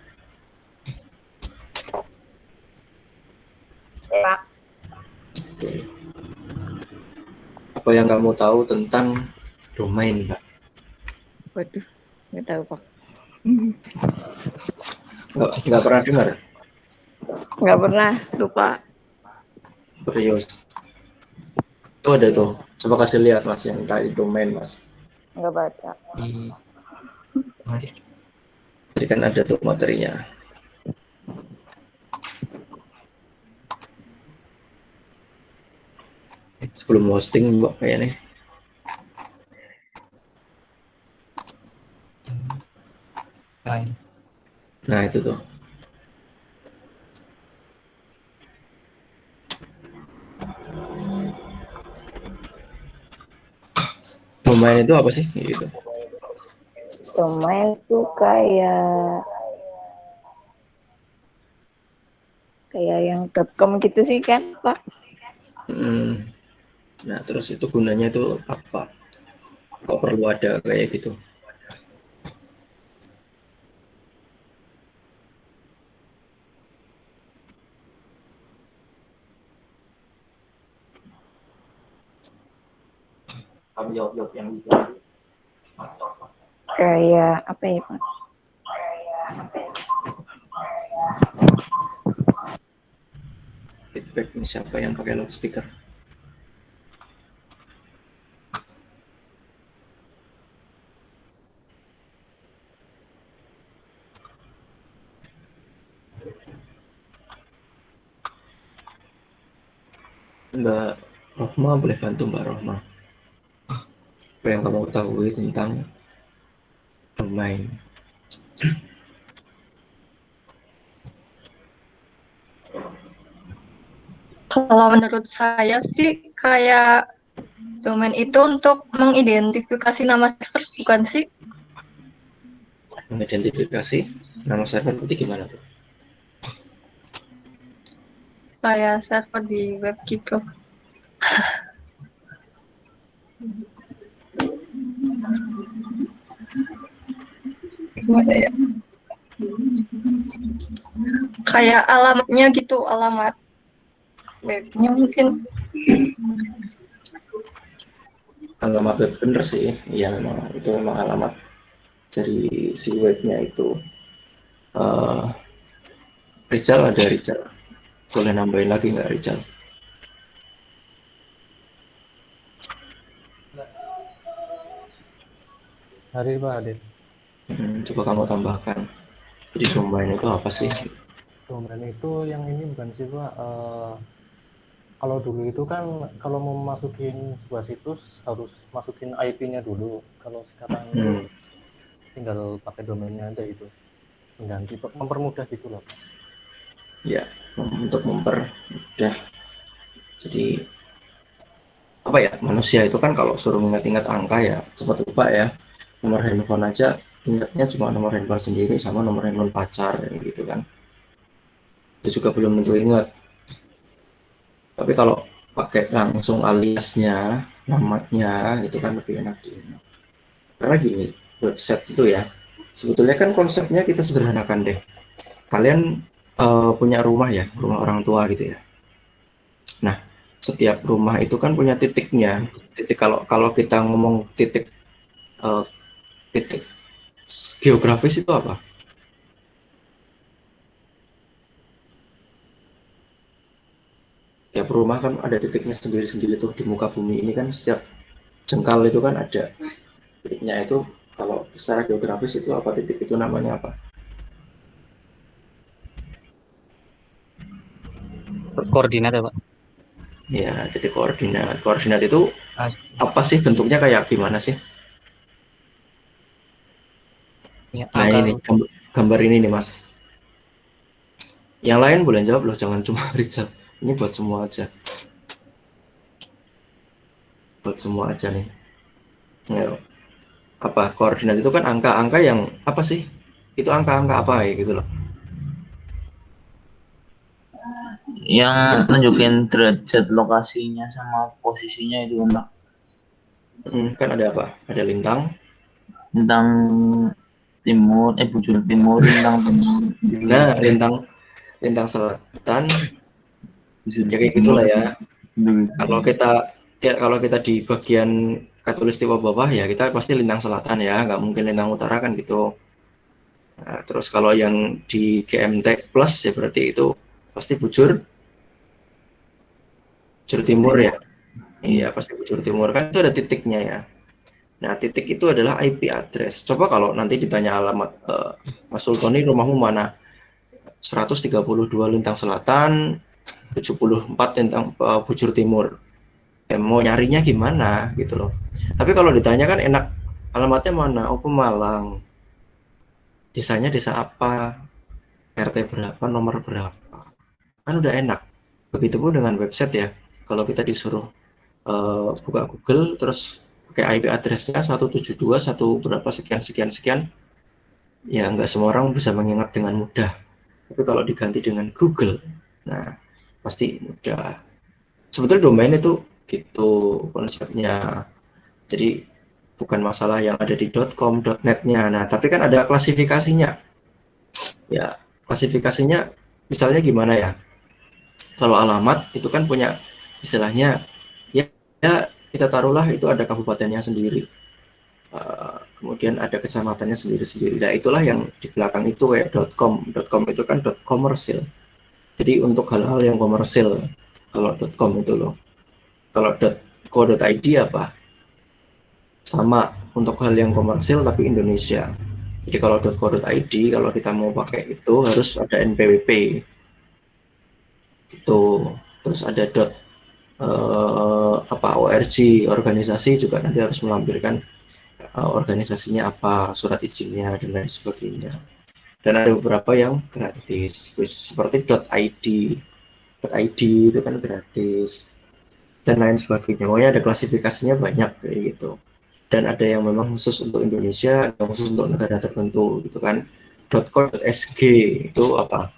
Speaker 1: Oke. Apa yang kamu tahu tentang domain, Mbak?
Speaker 10: Waduh, nggak tahu Pak.
Speaker 1: Nggak pernah dengar?
Speaker 10: Nggak pernah, lupa.
Speaker 1: Serius. Itu ada tuh. Coba kasih lihat Mas yang tadi domain Mas.
Speaker 10: Nggak baca.
Speaker 1: Jadi kan ada tuh materinya. Sebelum hosting Mbak kayaknya. Nah itu tuh. Domain itu apa sih? Gitu.
Speaker 10: Domain itu kayak yang .com gitu sih kan Pak?
Speaker 1: Nah terus itu gunanya itu apa? Kok perlu ada kayak gitu?
Speaker 2: Kamu jawab yang bisa.
Speaker 10: Kayak apa ya Pak?
Speaker 1: Feedback ini siapa yang pakai loudspeaker? Mbak Rohma, boleh bantu Mbak Rohma? Apa yang kamu ketahui tentang domain?
Speaker 11: Kalau menurut saya sih kayak domain itu untuk mengidentifikasi nama server, bukan sih?
Speaker 1: Mengidentifikasi nama server itu gimana tuh?
Speaker 11: Kayak server di web gitu. Gimana ya? Kayak alamatnya gitu, alamat webnya mungkin.
Speaker 1: Alamat web bener sih, ya memang itu memang alamat dari si webnya itu. Rizal ada Rizal, boleh nambahin lagi nggak Rizal?
Speaker 12: Hadir Pak, hadir.
Speaker 1: Coba kamu tambahkan. Jadi domain itu apa sih?
Speaker 12: Domain itu yang ini bukan sih Pak. Kalau dulu itu kan kalau mau masukin sebuah situs harus masukin IP-nya dulu. Kalau sekarang itu tinggal pakai domainnya aja itu. Mengganti, mempermudah gitu loh Pak.
Speaker 1: Ya, untuk mempermudah. Jadi apa ya, manusia itu kan kalau suruh ingat-ingat angka ya cepat lupa ya. Nomor handphone aja ingatnya cuma nomor handphone sendiri sama nomor handphone pacar gitu kan. Itu juga belum tentu ingat. Tapi kalau pakai langsung aliasnya, namanya itu kan lebih enak diingat. Karena gini, website itu ya, sebetulnya kan konsepnya kita sederhanakan deh. Kalian punya rumah ya, rumah orang tua gitu ya. Nah, setiap rumah itu kan punya titiknya. Titik kalau kita ngomong titik geografis itu apa? Tiap rumah kan ada titiknya sendiri-sendiri tuh di muka bumi ini kan, setiap jengkal itu kan ada titiknya. Itu kalau secara geografis itu apa, titik itu namanya apa?
Speaker 4: Koordinat ya Pak?
Speaker 1: Ya, titik koordinat. Koordinat itu apa sih bentuknya, kayak gimana sih?
Speaker 4: Ya,
Speaker 1: Nah ini gambar ini nih Mas. Yang lain boleh jawab loh, jangan cuma Richard. Ini buat semua aja. Buat semua aja nih. Ayo. Apa koordinat itu kan angka-angka yang apa sih? Itu angka-angka apa ya gitu loh.
Speaker 2: yang nunjukin derajat lokasinya sama posisinya itu Mbak.
Speaker 1: Kan ada apa? Ada lintang.
Speaker 2: Tentang timur, bujur timur, lintang timur.
Speaker 1: Nah, lintang selatan. Ya kayak gitulah ya. Kalau kita di bagian Katulistiwa bawah ya kita pasti lintang selatan ya, nggak mungkin lintang utara kan gitu. Nah, terus kalau yang di GMT plus ya berarti itu pasti bujur timur ya. Iya pasti bujur timur kan itu ada titiknya ya. Nah titik itu adalah IP address. Coba kalau nanti ditanya alamat Mas Sultoni rumahmu mana? 132 lintang selatan, 74 lintang bujur timur. Mau nyarinya gimana gitu loh. Tapi kalau ditanya kan enak, alamatnya mana? Oh Pemalang. Desanya desa apa? RT berapa? Nomor berapa? Kan udah enak. Begitupun dengan website ya. Kalau kita disuruh buka Google terus pakai IP address-nya 172 1 berapa sekian, ya nggak semua orang bisa mengingat dengan mudah. Tapi kalau diganti dengan Google, nah pasti mudah. Sebetulnya domain itu gitu konsepnya. Jadi bukan masalah yang ada di .com, .net-nya. Nah, tapi kan ada klasifikasinya. Ya, klasifikasinya misalnya gimana ya? Kalau alamat itu kan punya istilahnya ya kita taruhlah itu ada kabupatennya sendiri. Kemudian ada kecamatannya sendiri-sendiri. Nah, itulah yang di belakang itu kayak .com. .com itu kan .komersil. Jadi untuk hal-hal yang komersil kalau .com itu loh. Kalau .co.id apa? Sama untuk hal yang komersil tapi Indonesia. Jadi kalau .co.id kalau kita mau pakai itu harus ada NPWP. Itu. Terus ada .org organisasi juga nanti harus melampirkan organisasinya apa, surat izinnya dan lain sebagainya. Dan ada beberapa yang gratis, seperti .id. .id itu kan gratis dan lain sebagainya. Pokoknya ada klasifikasinya banyak kayak gitu. Dan ada yang memang khusus untuk Indonesia, yang khusus untuk negara tertentu gitu kan. .co.sg itu apa?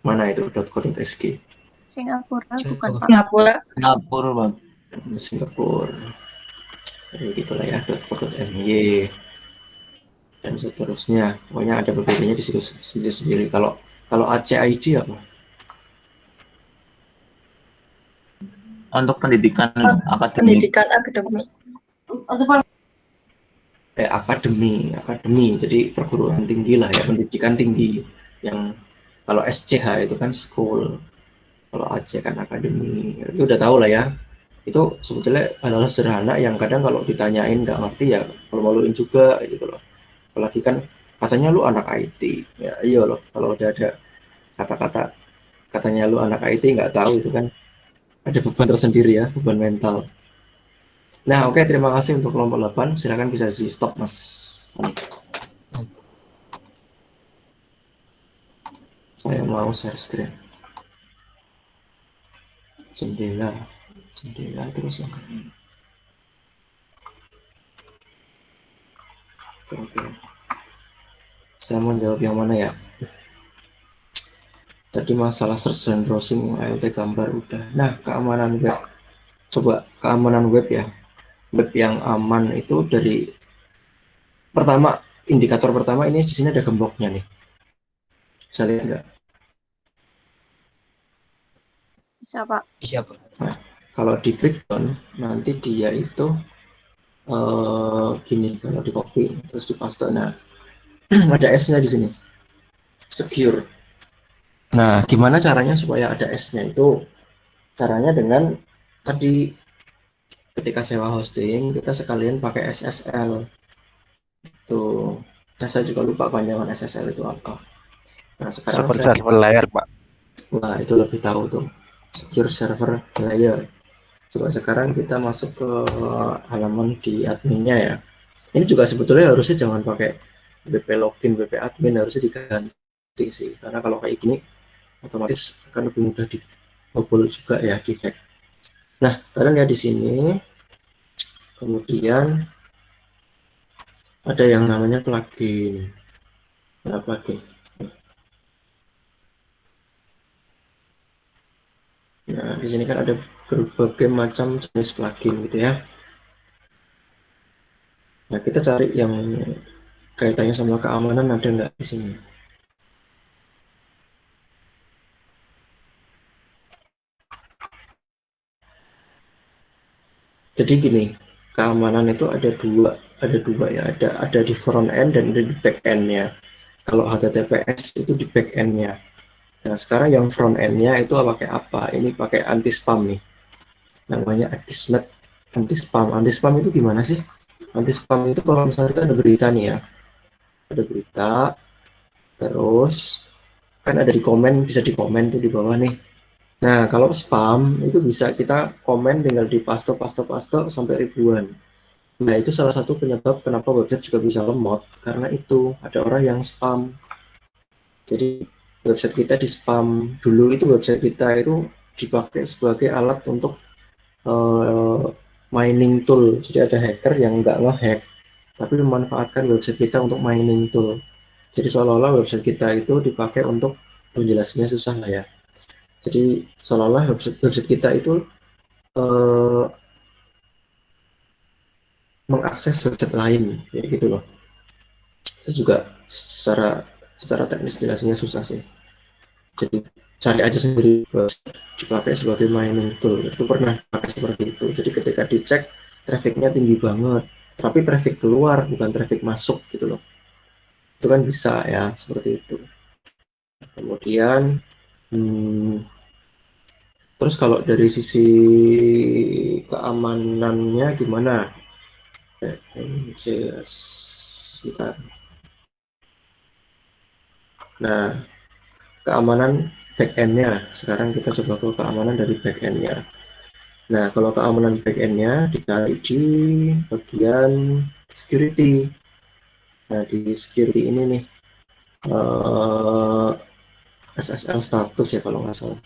Speaker 1: Mana itu .co.sg?
Speaker 10: Singapura bukan Pak?
Speaker 2: Singapura Bang.
Speaker 1: Singapura. Jadi gitulah ya .co.my dan seterusnya. Pokoknya ada berbedanya di situ sendiri. Kalau ACID apa?
Speaker 2: Untuk pendidikan akademik. Akademi. Jadi perguruan tinggi lah ya, pendidikan tinggi. Yang kalau SCH itu kan school. Kalau AC kan akademi. Itu udah tahu lah ya. Itu sebetulnya hal-hal sederhana yang kadang kalau ditanyain nggak ngerti ya malu-maluin juga gitu loh. Apalagi kan katanya lu anak IT. Ya iya loh, kalau udah ada kata-kata katanya lu anak IT nggak tahu itu kan ada beban tersendiri ya, beban mental. Nah, oke, terima kasih untuk kelompok 8. Silakan bisa di stop, Mas. Saya mau share screen. Jendela terus yang oke. Saya mau jawab yang mana ya? Tadi masalah search and browsing ALT gambar udah. Nah, keamanan web. Coba keamanan web ya. Web yang aman itu dari pertama, indikator pertama ini di sini ada gemboknya nih. Bisa lihat nggak?
Speaker 10: Bisa Pak.
Speaker 4: Bisa Pak.
Speaker 1: Nah, kalau di breakdown nanti dia itu gini, kalau di copy terus di paste. Nah, ada S-nya di sini. Secure. Nah, gimana caranya supaya ada S-nya itu? Caranya dengan tadi ketika sewa hosting kita sekalian pakai SSL. Tuh. Nah, saya juga lupa panjangan SSL itu apa. Nah, sekarang
Speaker 3: server layer, Pak.
Speaker 1: Wah, itu lebih tahu tuh. Secure server layer. Coba sekarang kita masuk ke halaman di adminnya ya. Ini juga sebetulnya harusnya jangan pakai WP login, WP admin, harusnya diganti sih. Karena kalau kayak gini otomatis akan lebih mudah dibobol juga ya, di hack. Nah, kalian lihat di sini. Kemudian ada yang namanya plugin. Nah, plugin. Nah, di sini kan ada berbagai macam jenis plugin gitu ya. Nah, kita cari yang kaitannya sama keamanan ada nggak di sini. Jadi gini, keamanan itu ada dua ya, ada di front end dan ada di back end-nya. Kalau HTTPS itu di back end-nya. Nah, sekarang yang front end-nya itu pakai apa? Ini pakai anti spam nih. Namanya Akismet anti spam. Anti spam itu gimana sih? Anti spam itu kalau misalnya kita ada berita nih ya. Ada berita, terus kan ada di komen, bisa di komen tuh di bawah nih. Nah, kalau spam itu bisa kita komen tinggal di paste sampai ribuan. Nah, itu salah satu penyebab kenapa website juga bisa lemot, karena itu ada orang yang spam. Jadi website kita di spam. Dulu itu website kita itu dipakai sebagai alat untuk mining tool. Jadi ada hacker yang nggak nge-hack, tapi memanfaatkan website kita untuk mining tool. Jadi seolah-olah website kita itu dipakai untuk, menjelaskannya susah lah ya. Jadi seolah-olah website kita itu mengakses website lain, ya gitu loh. Itu juga secara teknis jelasnya susah sih. Jadi cari aja sendiri, dipakai sebagai mining tool. Itu pernah pakai seperti itu. Jadi ketika dicek trafficnya tinggi banget, tapi traffic keluar bukan traffic masuk gitu loh. Itu kan bisa ya seperti itu. Kemudian terus kalau dari sisi keamanannya gimana? Sebentar. Nah, keamanan backend-nya. Sekarang kita coba ke keamanan dari backend-nya. Nah, kalau keamanan backend-nya dicari di bagian security. Nah, di security ini nih, SSL status ya kalau nggak salah.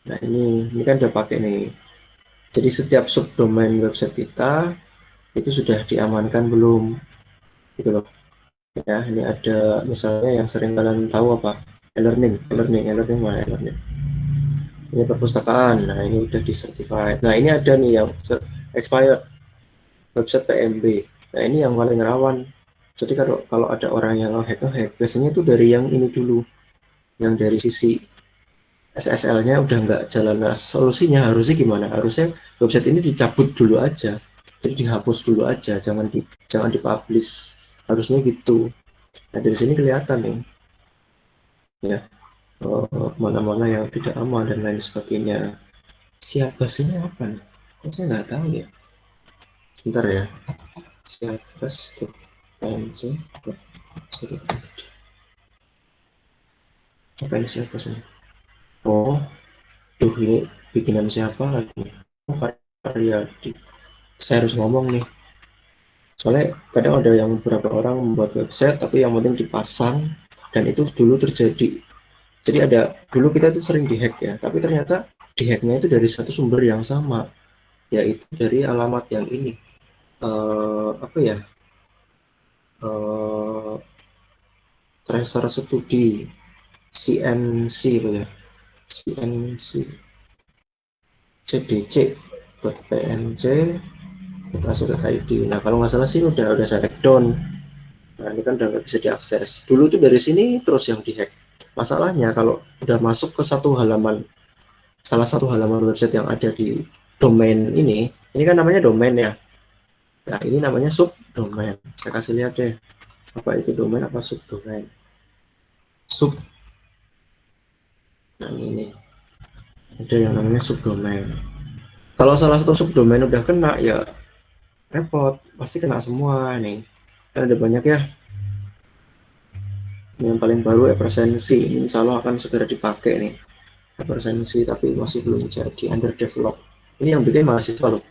Speaker 1: Nah, ini kan udah pakai nih. Jadi setiap subdomain website kita itu sudah diamankan belum? Gitu loh. Ya, ini ada misalnya yang sering kalian tahu apa? E-learning mana e-learning? Ini perpustakaan. Nah, ini udah di certified. Nah, ini ada nih yang expired website PMB. Nah, ini yang paling rawan. Jadi kalau ada orang yang nge-hack, biasanya itu dari yang ini dulu. Yang dari sisi SSL-nya udah nggak jalan. Nah, solusinya harusnya gimana? Harusnya website ini dicabut dulu aja. Jadi dihapus dulu aja, jangan dipublish. Harusnya gitu. Nah, dari sini kelihatan nih. Ya. Mana-mana yang tidak aman dan lain sebagainya. Siapa sih ini apa nih? Kok saya nggak tahu ya. Sebentar ya. Siapa sih? Apa ini siapa sih? Oh, tuh ini bikinan siapa lagi? Oh, Karyadi. Saya harus ngomong nih. Soalnya kadang ada yang beberapa orang membuat website tapi yang penting dipasang, dan itu dulu terjadi. Jadi dulu kita tuh sering dihack ya, tapi ternyata dihacknya itu dari satu sumber yang sama, yaitu dari alamat yang ini. Apa ya? Tracer studi CNC ya. CNC cdc.pnc .ac.id. Nah, kalau nggak salah sih udah saya take down. Nah, ini kan udah nggak bisa diakses. Dulu tuh dari sini terus yang dihack. Masalahnya kalau udah masuk ke salah satu halaman website yang ada di domain ini kan namanya domain ya. Nah, ini namanya subdomain. Saya kasih lihat deh. Apa itu domain, apa subdomain? Sub. Nah, ini ada yang namanya subdomain. Kalau salah satu subdomain udah kena ya repot, pasti kena semua nih. Kan ada banyak ya. Yang paling baru Epresensi, ini insya Allah akan segera dipakai nih. Epresensi tapi masih belum jadi, under develop. Ini yang bikin mahasiswa loh,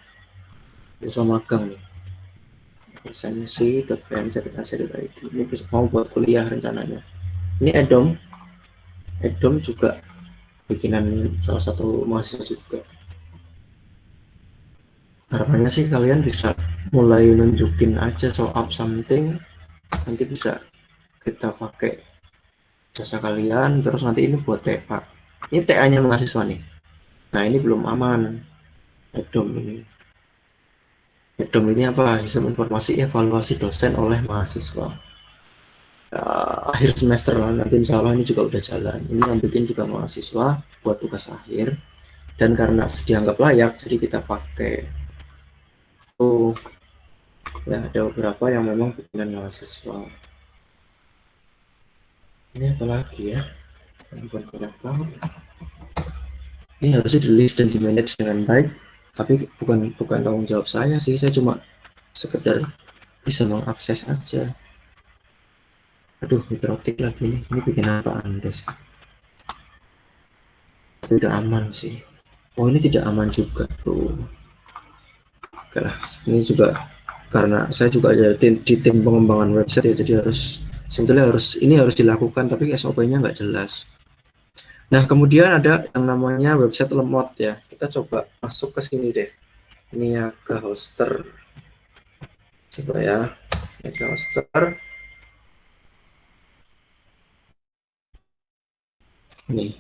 Speaker 1: mahasiswa magang nih. Epresensi.pnc.ac.id. Ini mau buat kuliah rencananya. Ini Edom juga bikinan salah satu mahasiswa juga. Harapannya sih kalian bisa mulai nunjukin aja show up something, nanti bisa kita pakai jasa kalian, terus nanti ini buat TA. Ini TA-nya mahasiswa nih. Nah, ini belum aman. Hedom ini. Hedom ini apa? Sistem informasi evaluasi dosen oleh mahasiswa. Akhir semester nanti insya Allah ini juga udah jalan. Ini yang bikin juga mahasiswa buat tugas akhir. Dan karena dianggap layak, jadi kita pakai tuh. Ya, ada beberapa yang memang bikinan mahasiswa. Ini apa lagi ya? Banyak banget. Ini harusnya di list dan di manage dengan baik, tapi bukan tanggung jawab saya sih. Saya cuma sekedar bisa mengakses aja. Aduh, hiperoptik lagi nih. Ini bikin apa Anda sih? Tapi udah aman sih. Oh, ini tidak aman juga tuh. Oke lah, ini juga karena saya juga ada di tim pengembangan website ya, jadi sebetulnya ini harus dilakukan, tapi SOP-nya nggak jelas. Nah, kemudian ada yang namanya website lemot ya. Kita coba masuk ke sini deh. Ini ya ke hoster. Coba ya, ini ke hoster. Ini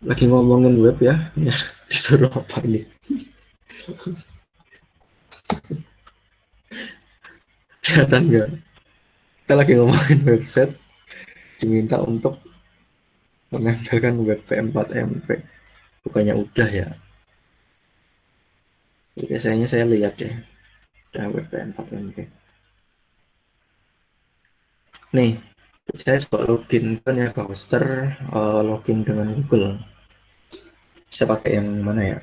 Speaker 1: lagi ngomongin web ya. Ini disuruh apa ini? Kelihatan nggak? Kita lagi ngomongin website, diminta untuk menempelkan WP4MP. Bukannya udah ya? Jadi biasanya saya lihat ya, udah WP4MP. Nih, saya coba login kan ya ke hoster, login dengan Google. Bisa pakai yang mana ya?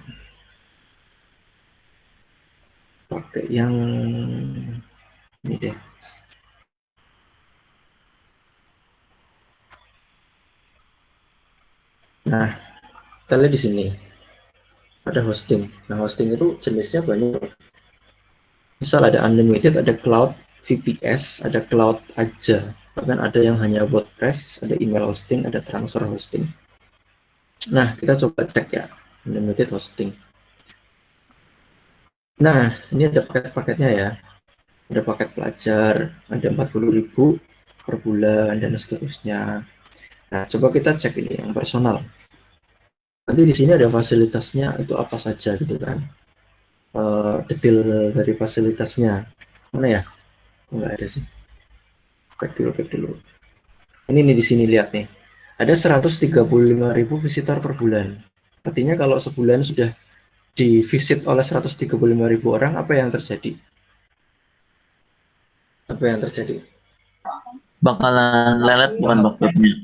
Speaker 1: Pakai yang ini deh. Nah, kita lihat di sini ada hosting. Nah, hosting itu jenisnya banyak. Misal ada unlimited, ada cloud, VPS, ada cloud aja. Bahkan ada yang hanya WordPress, ada email hosting, ada transfer hosting. Nah, kita coba cek ya, unlimited hosting. Nah, ini ada paket-paketnya ya. Ada paket pelajar, ada 40.000 per bulan, dan seterusnya. Nah, coba kita cek ini yang personal. Nanti di sini ada fasilitasnya itu apa saja gitu kan. Detail dari fasilitasnya. Mana ya? Enggak ada sih. Back dulu. Ini nih di sini lihat nih. Ada 135.000 visitor per bulan. Artinya kalau sebulan sudah divisit oleh 135.000 orang, apa yang terjadi? Apa yang terjadi?
Speaker 2: Bakalan lelet bukan baknya.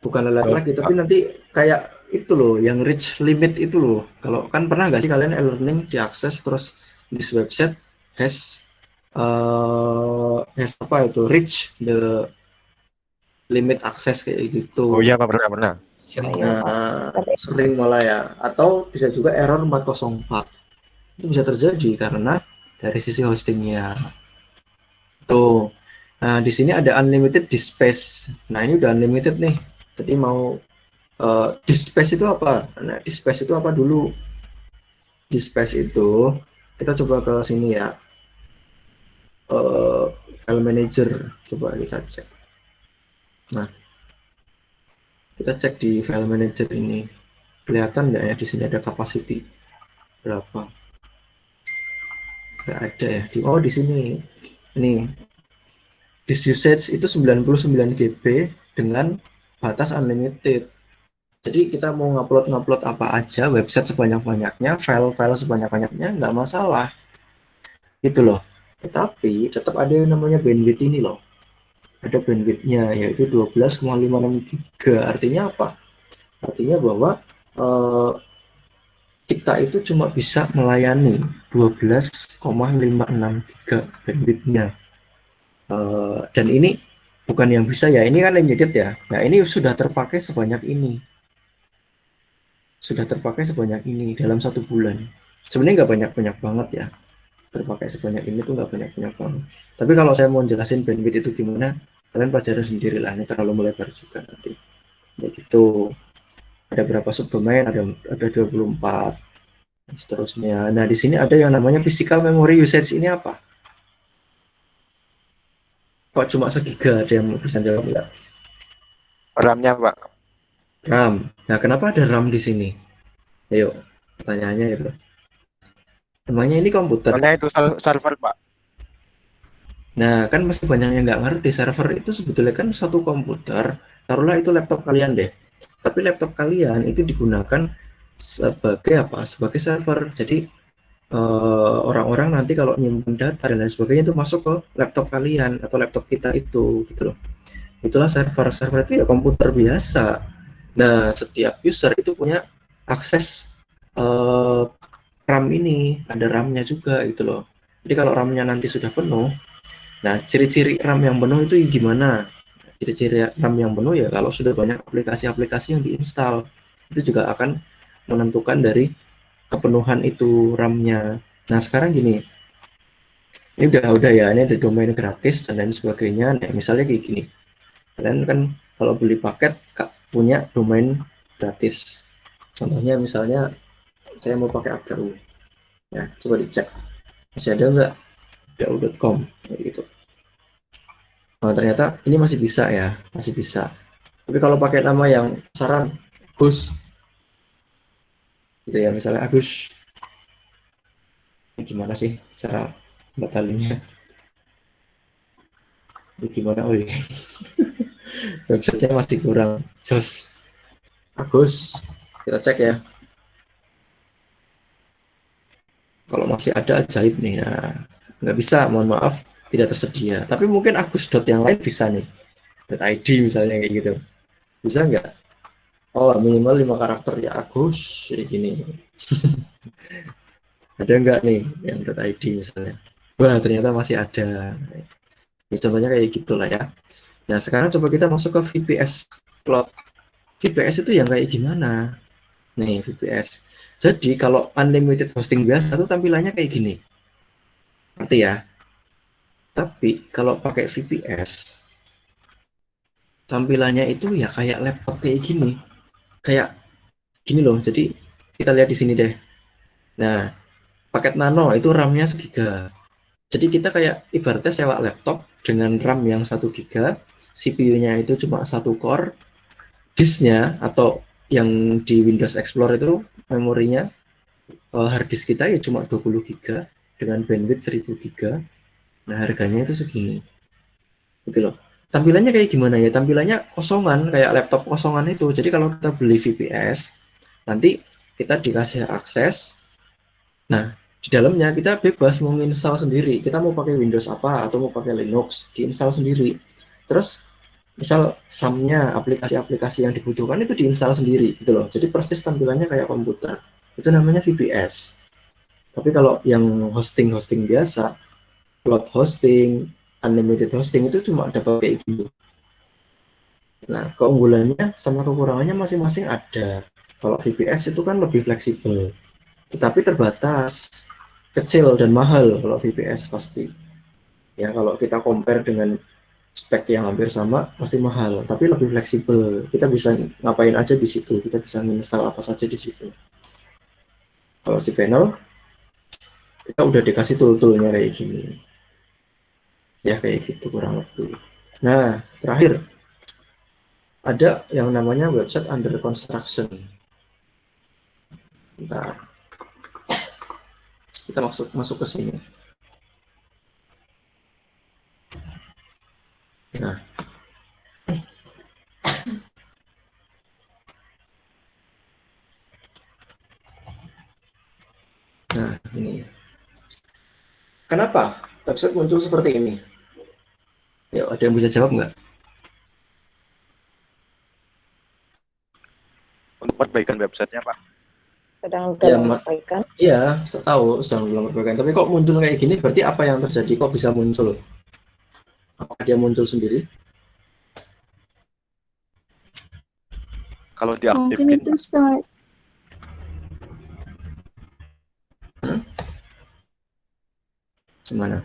Speaker 1: Bukan lelet lagi, tapi nanti kayak itu loh, yang reach limit itu loh. Kalau kan pernah nggak sih kalian e-learning diakses terus this website has apa itu reach the limit akses kayak gitu.
Speaker 3: Oh iya, pernah.
Speaker 1: Sering malah ya. Atau bisa juga error 404. Itu bisa terjadi karena dari sisi hostingnya. Tuh. Nah, di sini ada unlimited disk space. Nah, ini udah unlimited nih. Jadi mau disk space itu apa? Nah, disk space itu apa dulu? Disk space itu kita coba ke sini ya. File manager, coba kita cek. Nah, kita cek di file manager ini. Kelihatan nggak ya di sini ada capacity berapa? Nggak ada ya. Di sini. Ini disk usage itu 99 GB dengan batas unlimited. Jadi kita mau ngupload apa aja, website sebanyak-banyaknya, file-file sebanyak-banyaknya, nggak masalah. Gitu loh. Tetapi tetap ada yang namanya bandwidth ini loh. Ada bandwidthnya, yaitu 12,56 GB. Artinya apa? Artinya bahwa kita itu cuma bisa melayani 12,56 GB bandwidthnya. Dan ini bukan yang bisa ya, ini kan limited ya. Nah, ini sudah terpakai sebanyak ini. Dalam 1 bulan. Sebenarnya nggak banyak-banyak banget ya. Terpakai sebanyak ini tuh nggak banyak-banyak banget. Tapi kalau saya mau jelasin bandwidth itu gimana, kalian pelajari sendiri lah. Ini terlalu melebar juga nanti. Begitu. Ada berapa subdomain? Ada 24. Dan seterusnya. Nah, di sini ada yang namanya physical memory usage. Ini apa? Kok cuma segiga? Ada yang bisa jawab nggak?
Speaker 3: RAM-nya, Pak.
Speaker 1: RAM. Nah, kenapa ada RAM di sini? Ayo, pertanyaannya itu. Namanya ini komputer.
Speaker 3: Soalnya itu server, Pak.
Speaker 1: Nah, kan masih banyak yang nggak ngerti. Server itu sebetulnya kan satu komputer. Taruhlah itu laptop kalian deh. Tapi laptop kalian itu digunakan sebagai apa? Sebagai server. Jadi orang-orang nanti kalau nyimpen data dan lain sebagainya itu masuk ke laptop kalian atau laptop kita itu, gitu loh. Itulah server. Server itu ya komputer biasa. Nah, setiap user itu punya akses RAM ini, ada RAM-nya juga gitu loh. Jadi kalau RAM-nya nanti sudah penuh, nah ciri-ciri RAM yang penuh itu gimana? Ciri-ciri RAM yang penuh ya kalau sudah banyak aplikasi-aplikasi yang diinstal, itu juga akan menentukan dari kepenuhan itu RAM-nya. Nah sekarang gini, ini udah ya, ini ada domain gratis dan lain sebagainya. Nah, misalnya kayak gini, kalian kan kalau beli paket punya domain gratis. Contohnya misalnya saya mau pakai Abdau, ya coba dicek masih ada nggak abdau.com kayak gitu. Nah ternyata ini masih bisa ya, masih bisa. Tapi kalau pakai nama yang saran Gus, gitu ya misalnya Agus, ini gimana sih cara batalinnya? Ini gimana? Oh iya. Websitenya masih kurang jos. Agus, kita cek ya. Kalau masih ada ajaib nih, nah nggak bisa, mohon maaf tidak tersedia. Tapi mungkin Agus yang lain bisa nih, .id misalnya kayak gitu, bisa nggak? Oh minimal 5 karakter ya Agus, jadi gini. Ada nggak nih yang .id misalnya? Wah ternyata masih ada. Ini contohnya kayak gitulah ya. Nah sekarang coba kita masuk ke VPS Cloud. VPS itu yang kayak gimana? Nih VPS. Jadi kalau unlimited hosting biasa tuh tampilannya kayak gini. Ngerti ya? Tapi kalau pakai VPS tampilannya itu ya kayak laptop kayak gini. Kayak gini loh. Jadi kita lihat di sini deh. Nah, paket nano itu RAM-nya 1 GB. Jadi kita kayak ibaratnya sewa laptop dengan RAM yang 1 GB, CPU-nya itu cuma 1 core, disknya atau yang di Windows Explorer itu memorinya hard disk kita ya cuma 20 GB dengan bandwidth 1000 GB. Nah, harganya itu segini. Gitu loh. Tampilannya kayak gimana ya? Tampilannya kosongan, kayak laptop kosongan itu. Jadi kalau kita beli VPS, nanti kita dikasih akses. Nah, di dalamnya kita bebas mau install sendiri. Kita mau pakai Windows apa atau mau pakai Linux, diinstal sendiri. Terus misal SAM-nya, aplikasi-aplikasi yang dibutuhkan itu diinstal sendiri gitu loh. Jadi persis tampilannya kayak komputer. Itu namanya VPS. Tapi kalau yang hosting biasa, cloud hosting, unlimited hosting itu cuma dapat kayak gitu. Nah, keunggulannya sama kekurangannya masing-masing ada. Kalau VPS itu kan lebih fleksibel, tetapi terbatas, kecil dan mahal kalau VPS pasti. Ya kalau kita compare dengan spek yang hampir sama pasti mahal, tapi lebih fleksibel. Kita bisa ngapain aja di situ, kita bisa install apa saja di situ. Kalau si panel, kita udah dikasih tool-toolnya kayak gini. Ya kayak gitu kurang lebih. Nah, terakhir ada yang namanya website under construction. Bentar. Kita masuk ke sini. Nah, ini. Kenapa website muncul seperti ini? Ya, ada yang bisa jawab nggak?
Speaker 3: Untuk perbaikan websitenya, Pak.
Speaker 10: Sedang dalam perbaikan.
Speaker 1: Iya, tahu sedang dalam perbaikan. Tapi kok muncul kayak gini? Berarti apa yang terjadi? Kok bisa muncul? Apakah dia muncul sendiri?
Speaker 3: Kalau diaktifkan.
Speaker 6: Mungkin itu sangat.
Speaker 1: Gimana?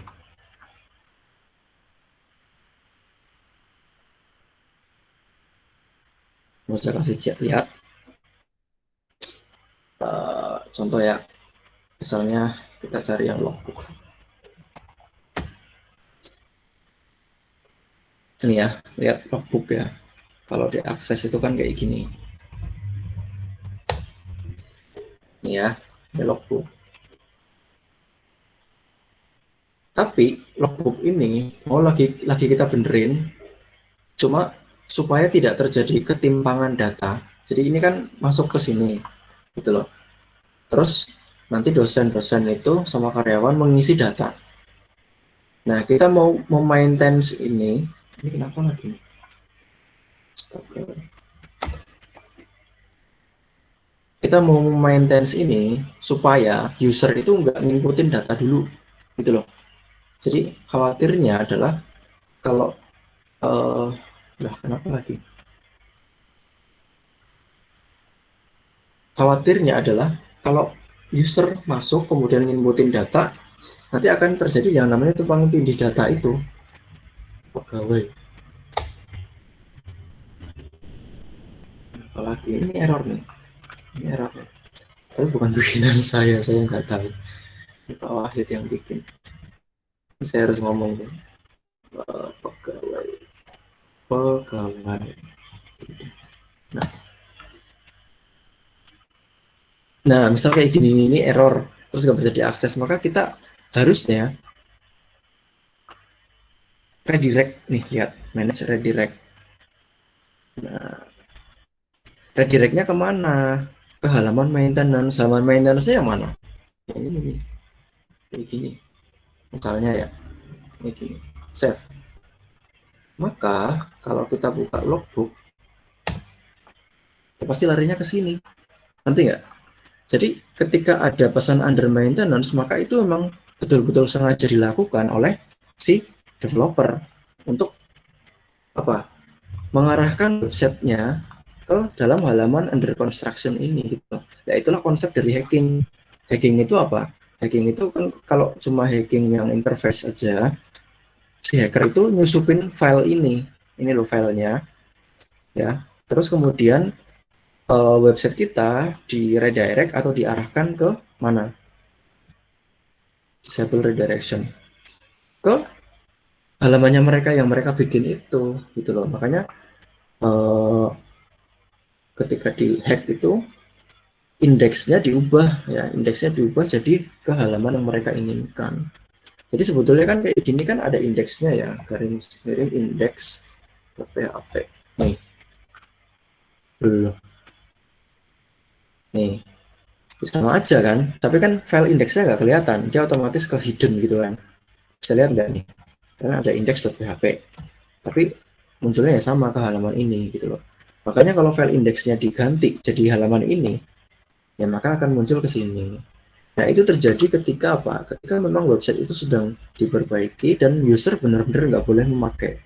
Speaker 1: Mau saya kasih lihat. Contoh ya, misalnya kita cari yang logbook. Ini ya, lihat logbook ya. Kalau diakses itu kan kayak gini. ya, ini logbook. Tapi logbook ini mau lagi kita benerin, cuma supaya tidak terjadi ketimpangan data. Jadi ini kan masuk ke sini, gitu loh. Terus nanti dosen-dosen itu sama karyawan mengisi data. Nah, kita mau maintenance ini kenapa lagi? Astaga. Kita mau maintenance ini supaya user itu nggak ngikutin data dulu, gitu loh. Jadi khawatirnya adalah kalau kenapa lagi? Khawatirnya adalah kalau user masuk kemudian nginputin data, nanti akan terjadi yang namanya tumpang tindih data itu. Pegawai. Apalagi ini error nih. Ini error nih. Tapi bukan bikinan saya nggak tahu. Ini Pak Wahid yang bikin. Saya harus ngomong nih. Pegawai. Nah, misal kayak gini ini error, terus nggak bisa diakses, maka kita harusnya redirect nih, lihat manage redirect. Nah, redirectnya kemana? Ke halaman maintenance. Halaman maintenance yang mana? Yang ini nih, kayak gini. Misalnya ya, kayak gini. Save. Maka kalau kita buka logbook, ya pasti larinya ke sini. Nanti nggak? Jadi ketika ada pesan under maintenance, maka itu memang betul-betul sengaja dilakukan oleh si developer untuk apa? Mengarahkan websitenya ke dalam halaman under construction ini gitu. Ya itulah konsep dari hacking. Hacking itu apa? Hacking itu kan kalau cuma hacking yang interface aja, si hacker itu nyusupin file ini loh filenya, ya. Terus kemudian website kita di redirect atau diarahkan ke mana? Disable redirection ke halamannya mereka yang mereka bikin itu, gitu loh. Makanya ketika di hack itu indeksnya diubah jadi ke halaman yang mereka inginkan. Jadi sebetulnya kan kayak gini kan ada indeksnya ya, garing indeks php nih, belum nih, sama aja kan, tapi kan file indeksnya nggak kelihatan, dia otomatis ke hidden gitu kan. Bisa lihat nggak nih, karena ada index.php, tapi munculnya ya sama ke halaman ini gitu loh. Makanya kalau file indeksnya diganti jadi halaman ini, ya maka akan muncul ke sini. Nah, itu terjadi ketika apa? Ketika memang website itu sedang diperbaiki dan user benar-benar nggak boleh memakai.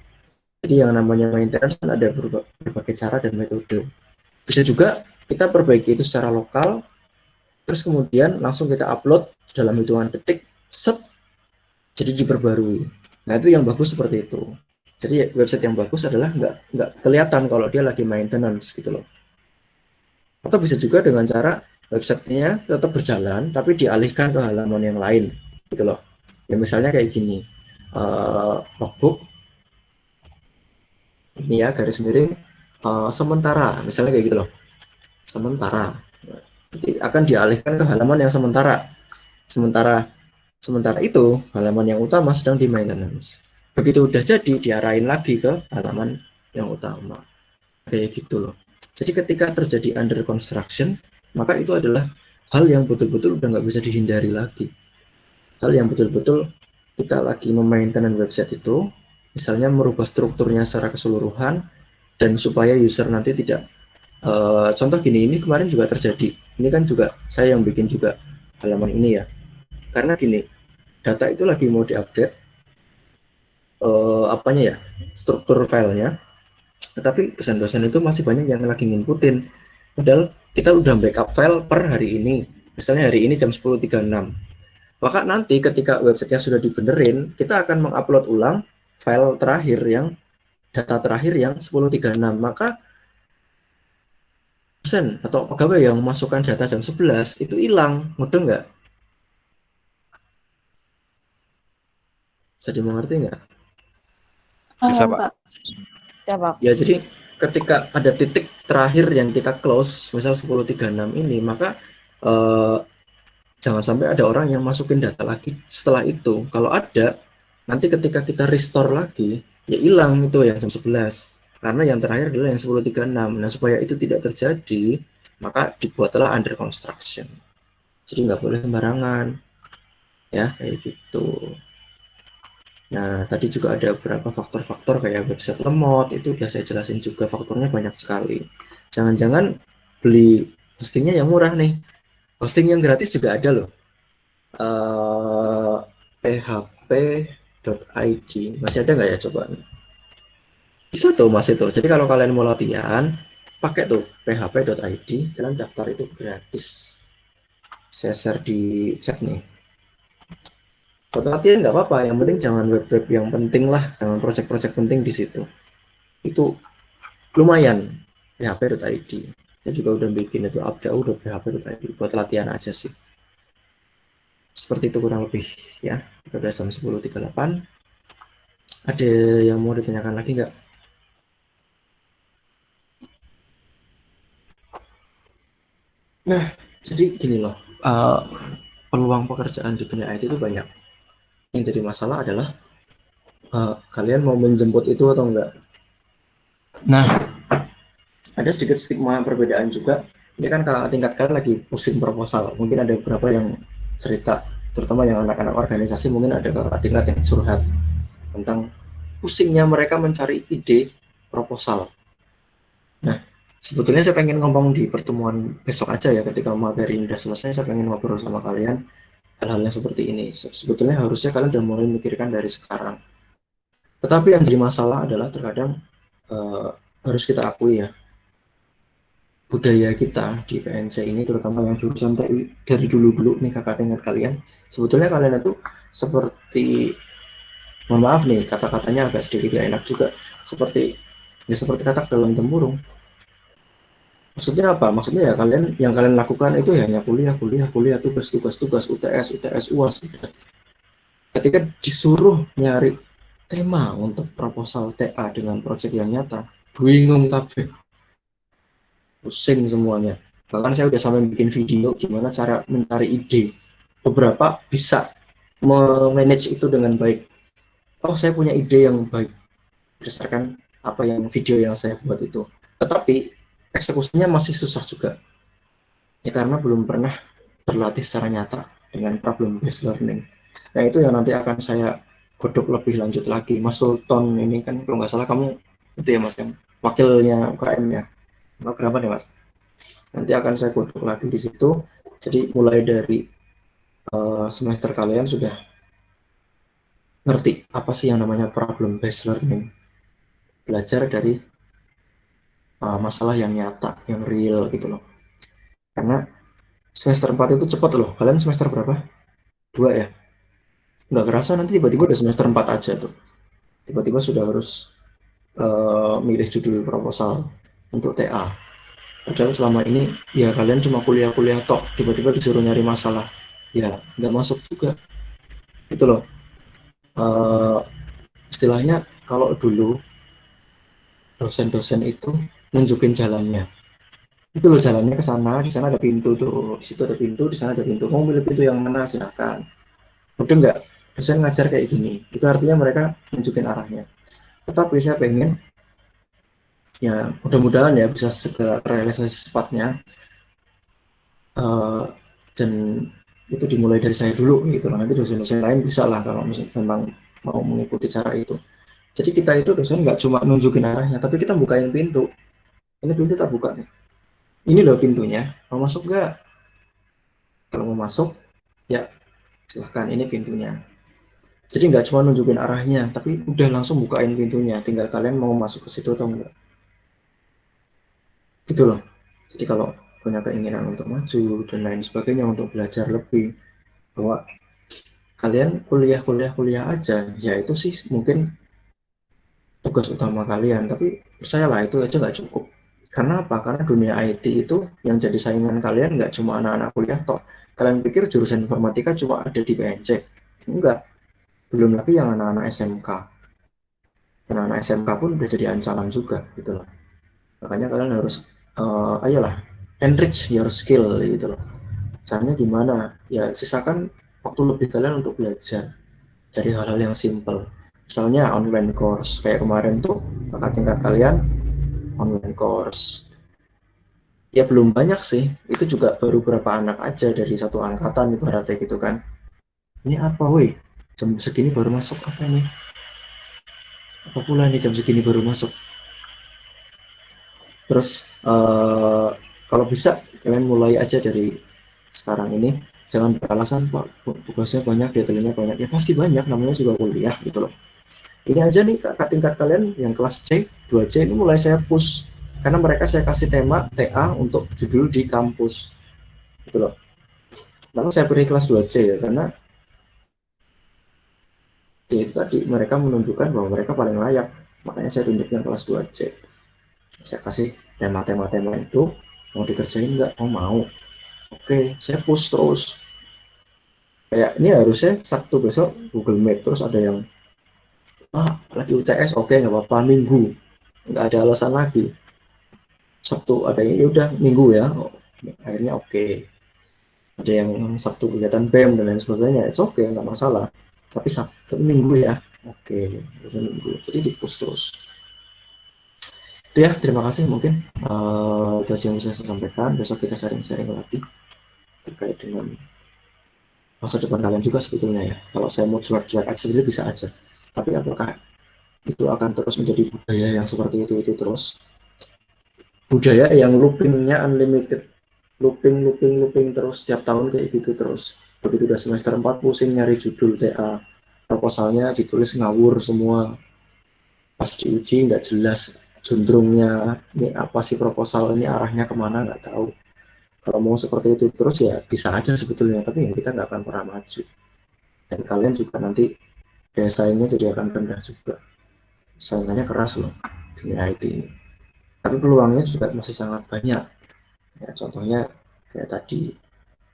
Speaker 1: Jadi yang namanya maintenance kan ada berbagai cara dan metode. Bisa juga kita perbaiki itu secara lokal, terus kemudian langsung kita upload dalam hitungan detik, set, jadi diperbarui. Nah, itu yang bagus seperti itu. Jadi website yang bagus adalah nggak kelihatan kalau dia lagi maintenance gitu loh. Atau bisa juga dengan cara websitenya tetap berjalan tapi dialihkan ke halaman yang lain gitu loh. Ya misalnya kayak gini, logbook ini ya garis miring sementara, misalnya kayak gitu loh, sementara. Nanti akan dialihkan ke halaman yang sementara itu halaman yang utama sedang di maintenance. Begitu udah jadi diarahin lagi ke halaman yang utama kayak gitu loh. Jadi ketika terjadi under construction, maka itu adalah hal yang betul-betul udah nggak bisa dihindari lagi. Hal yang betul-betul kita lagi memaintain website itu, misalnya merubah strukturnya secara keseluruhan, dan supaya user nanti tidak, contoh gini, ini kemarin juga terjadi, ini kan juga saya yang bikin juga halaman ini ya, karena gini, data itu lagi mau diupdate, apanya ya, struktur filenya, tetapi dosen-dosen itu masih banyak yang lagi nginputin, padahal kita udah backup file per hari ini, misalnya hari ini jam 10.36, maka nanti ketika websitenya sudah dibenerin, kita akan mengupload ulang file terakhir yang data terakhir yang 10.36, maka dosen atau pegawai yang memasukkan data jam 11 itu hilang, mudeng nggak? Bisa dimengerti nggak?
Speaker 3: Bisa Pak.
Speaker 10: Coba.
Speaker 1: Ya jadi ketika ada titik terakhir yang kita close, misal 10.36 ini, maka jangan sampai ada orang yang masukin data lagi setelah itu. Kalau ada, nanti ketika kita restore lagi, ya hilang itu yang jam 11. Karena yang terakhir adalah yang 10.36. Nah, supaya itu tidak terjadi, maka dibuatlah under construction. Jadi nggak boleh sembarangan. Ya, kayak gitu. Nah, tadi juga ada beberapa faktor-faktor kayak website lemot, itu udah saya jelasin juga, faktornya banyak sekali. Jangan-jangan beli hostingnya yang murah nih. Hosting yang gratis juga ada loh. php.id masih ada nggak ya, coba? Bisa tuh Mas itu. Jadi kalau kalian mau latihan, pakai tuh php.id, kalian daftar itu gratis. Saya share di chat nih. Buat latihan nggak apa-apa, yang penting jangan web-web yang penting lah, jangan project-project penting di situ. Itu lumayan, php.id. Saya juga udah bikin itu update.php.id buat latihan aja sih. Seperti itu kurang lebih ya. 13:10.38. Ada yang mau ditanyakan lagi nggak? Nah, jadi gini loh, peluang pekerjaan di dunia IT itu banyak. Yang jadi masalah adalah kalian mau menjemput itu atau enggak. Nah, ada sedikit stigma perbedaan juga. Ini kan tingkat kalian lagi pusing proposal. Mungkin ada beberapa yang cerita, terutama yang anak-anak organisasi, mungkin ada kakak tingkat yang curhat tentang pusingnya mereka mencari ide proposal. Nah, sebetulnya saya pengen ngomong di pertemuan besok aja ya, ketika materi udah selesai, saya pengen ngobrol sama kalian hal-hal yang seperti ini. Sebetulnya harusnya kalian udah mulai memikirkan dari sekarang. Tetapi yang jadi masalah adalah terkadang harus kita akui ya, budaya kita di PNC ini, terutama yang jurusan TI dari dulu-dulu nih kakak tingkat kalian, sebetulnya kalian itu seperti, mohon maaf nih kata-katanya agak sedikit gak enak juga, seperti katak dalam tempurung. Maksudnya apa? Maksudnya ya kalian, yang kalian lakukan itu hanya kuliah, tugas, UTS, UAS. Ketika disuruh nyari tema untuk proposal TA dengan proyek yang nyata, bingung kabeh. Pusing semuanya. Bahkan saya udah sampai bikin video gimana cara mencari ide. Beberapa bisa memanage itu dengan baik. Oh, saya punya ide yang baik berdasarkan apa yang video yang saya buat itu. Tetapi eksekusinya masih susah juga. Ya karena belum pernah berlatih secara nyata dengan problem based learning. Nah, itu yang nanti akan saya godok lebih lanjut lagi. Mas Sultan ini kan kalau nggak salah kamu itu ya Mas, yang wakilnya UKM ya. Kenapa nih Mas? Nanti akan saya godok lagi di situ. Jadi mulai dari semester kalian sudah ngerti apa sih yang namanya problem based learning. Belajar dari masalah yang nyata, yang real gitu loh. Karena semester 4 itu cepat loh. Kalian semester berapa? 2 ya? Nggak kerasa nanti tiba-tiba udah semester 4 aja tuh. Tiba-tiba sudah harus milih judul proposal untuk TA. Padahal selama ini ya kalian cuma kuliah-kuliah tok, tiba-tiba disuruh nyari masalah, ya nggak masuk juga. Itu loh. Istilahnya kalau dulu dosen-dosen itu nunjukin jalannya. Itu loh jalannya ke sana, di sana ada pintu tuh, di situ ada pintu, di sana ada pintu. Mau pilih pintu yang mana silahkan. Udah nggak, dosen ngajar kayak gini. Itu artinya mereka nunjukin arahnya. Tetapi saya pengen ya mudah-mudahan ya bisa segera terrealisasi cepatnya, dan itu dimulai dari saya dulu gitu lah. Nanti dosen-dosen lain bisa lah kalau memang mau mengikuti cara itu. Jadi kita itu dosen nggak cuma nunjukin arahnya, tapi kita bukain pintu. Ini pintu tak buka nih. Ini loh pintunya, mau masuk nggak? Kalau mau masuk ya silahkan, ini pintunya. Jadi nggak cuma nunjukin arahnya, tapi udah langsung bukain pintunya. Tinggal kalian mau masuk ke situ atau enggak. Gitu loh. Jadi kalau punya keinginan untuk maju dan lain sebagainya, untuk belajar lebih, bahwa kalian kuliah aja, ya itu sih mungkin tugas utama kalian. Tapi percayalah itu aja nggak cukup. Karena apa? Karena dunia IT itu yang jadi saingan kalian nggak cuma anak-anak kuliah toh. Kalian pikir jurusan informatika cuma ada di PNC? Enggak. Belum lagi yang anak-anak SMK. Anak-anak SMK pun udah jadi ancaman juga gitu loh. Makanya kalian harus ayolah enrich your skill gitu loh. Caranya gimana? Ya sisakan waktu lebih kalian untuk belajar dari hal-hal yang simple. Misalnya online course, kayak kemarin tuh kakak tingkat kalian online course. Ya belum banyak sih, itu juga baru berapa anak aja dari satu angkatan ibaratnya gitu kan. Ini apa woi? Jam segini baru masuk apa nih? Apa pula nih jam segini baru masuk? Terus kalau bisa kalian mulai aja dari sekarang ini, jangan beralasan Pak tugasnya banyak, deadline-nya banyak. Ya pasti banyak, namanya juga kuliah gitu loh. Ini aja nih kakak tingkat kalian yang kelas C, 2C ini mulai saya push karena mereka saya kasih tema TA untuk judul di kampus gitu loh. Lalu saya beri kelas 2C ya karena ya itu tadi mereka menunjukkan bahwa mereka paling layak, makanya saya tunjukkan kelas 2C. Saya kasih tema-tema itu, mau dikerjain nggak? Oh mau. Oke, saya push terus. Kayak ini harusnya Sabtu besok Google Meet, terus ada yang lagi UTS, oke nggak apa-apa, Minggu nggak ada alasan lagi. Sabtu ada yang ya udah Minggu ya, akhirnya oke. Ada yang Sabtu kegiatan BEM dan lain sebagainya, it's oke, nggak masalah. Tapi Sabtu Minggu ya, oke, Minggu. Jadi di push terus. Itu ya, terima kasih mungkin itu yang bisa saya sampaikan. Besok kita sharing-sharing lagi terkait dengan masa depan kalian juga sebetulnya ya. Kalau saya mau cuek-cuek aja bisa aja. Tapi apakah itu akan terus menjadi budaya yang seperti itu terus? Budaya yang loopingnya unlimited, looping terus setiap tahun kayak gitu terus. Begitu udah semester 4 pusing nyari judul TA, proposalnya ditulis ngawur semua. Pas diuji nggak jelas jundrungnya, ini apa sih proposal ini arahnya kemana nggak tahu. Kalau mau seperti itu terus ya bisa aja sebetulnya, tapi ya kita nggak akan pernah maju. Dan kalian juga nanti daya saingnya jadi akan rendah juga. Saingannya keras loh dunia IT ini. Tapi peluangnya juga masih sangat banyak. Ya, contohnya kayak tadi,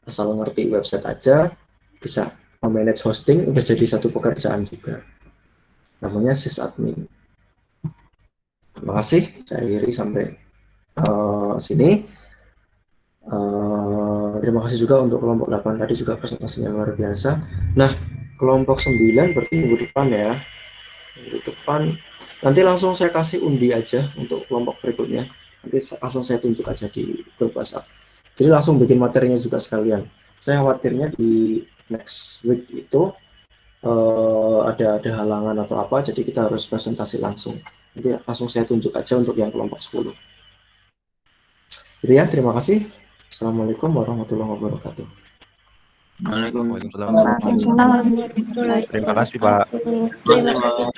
Speaker 1: asal ngerti website aja bisa memanage hosting udah jadi satu pekerjaan juga. Namanya sysadmin. Terima kasih, saya akhiri sampai sini. Terima kasih juga untuk kelompok 8 tadi juga presentasinya luar biasa. Nah, kelompok 9 berarti minggu depan ya. Minggu depan nanti langsung saya kasih undi aja untuk kelompok berikutnya. Nanti langsung saya tunjuk aja di grup WhatsApp. Jadi langsung bikin materinya juga sekalian. Saya khawatirnya di next week itu ada halangan atau apa, jadi kita harus presentasi langsung. Jadi langsung saya tunjuk aja untuk yang kelompok 10. Gitu ya, terima kasih. Assalamualaikum warahmatullahi wabarakatuh.
Speaker 3: Waalaikumsalam. Terima kasih Pak.
Speaker 11: Terima kasih Pak.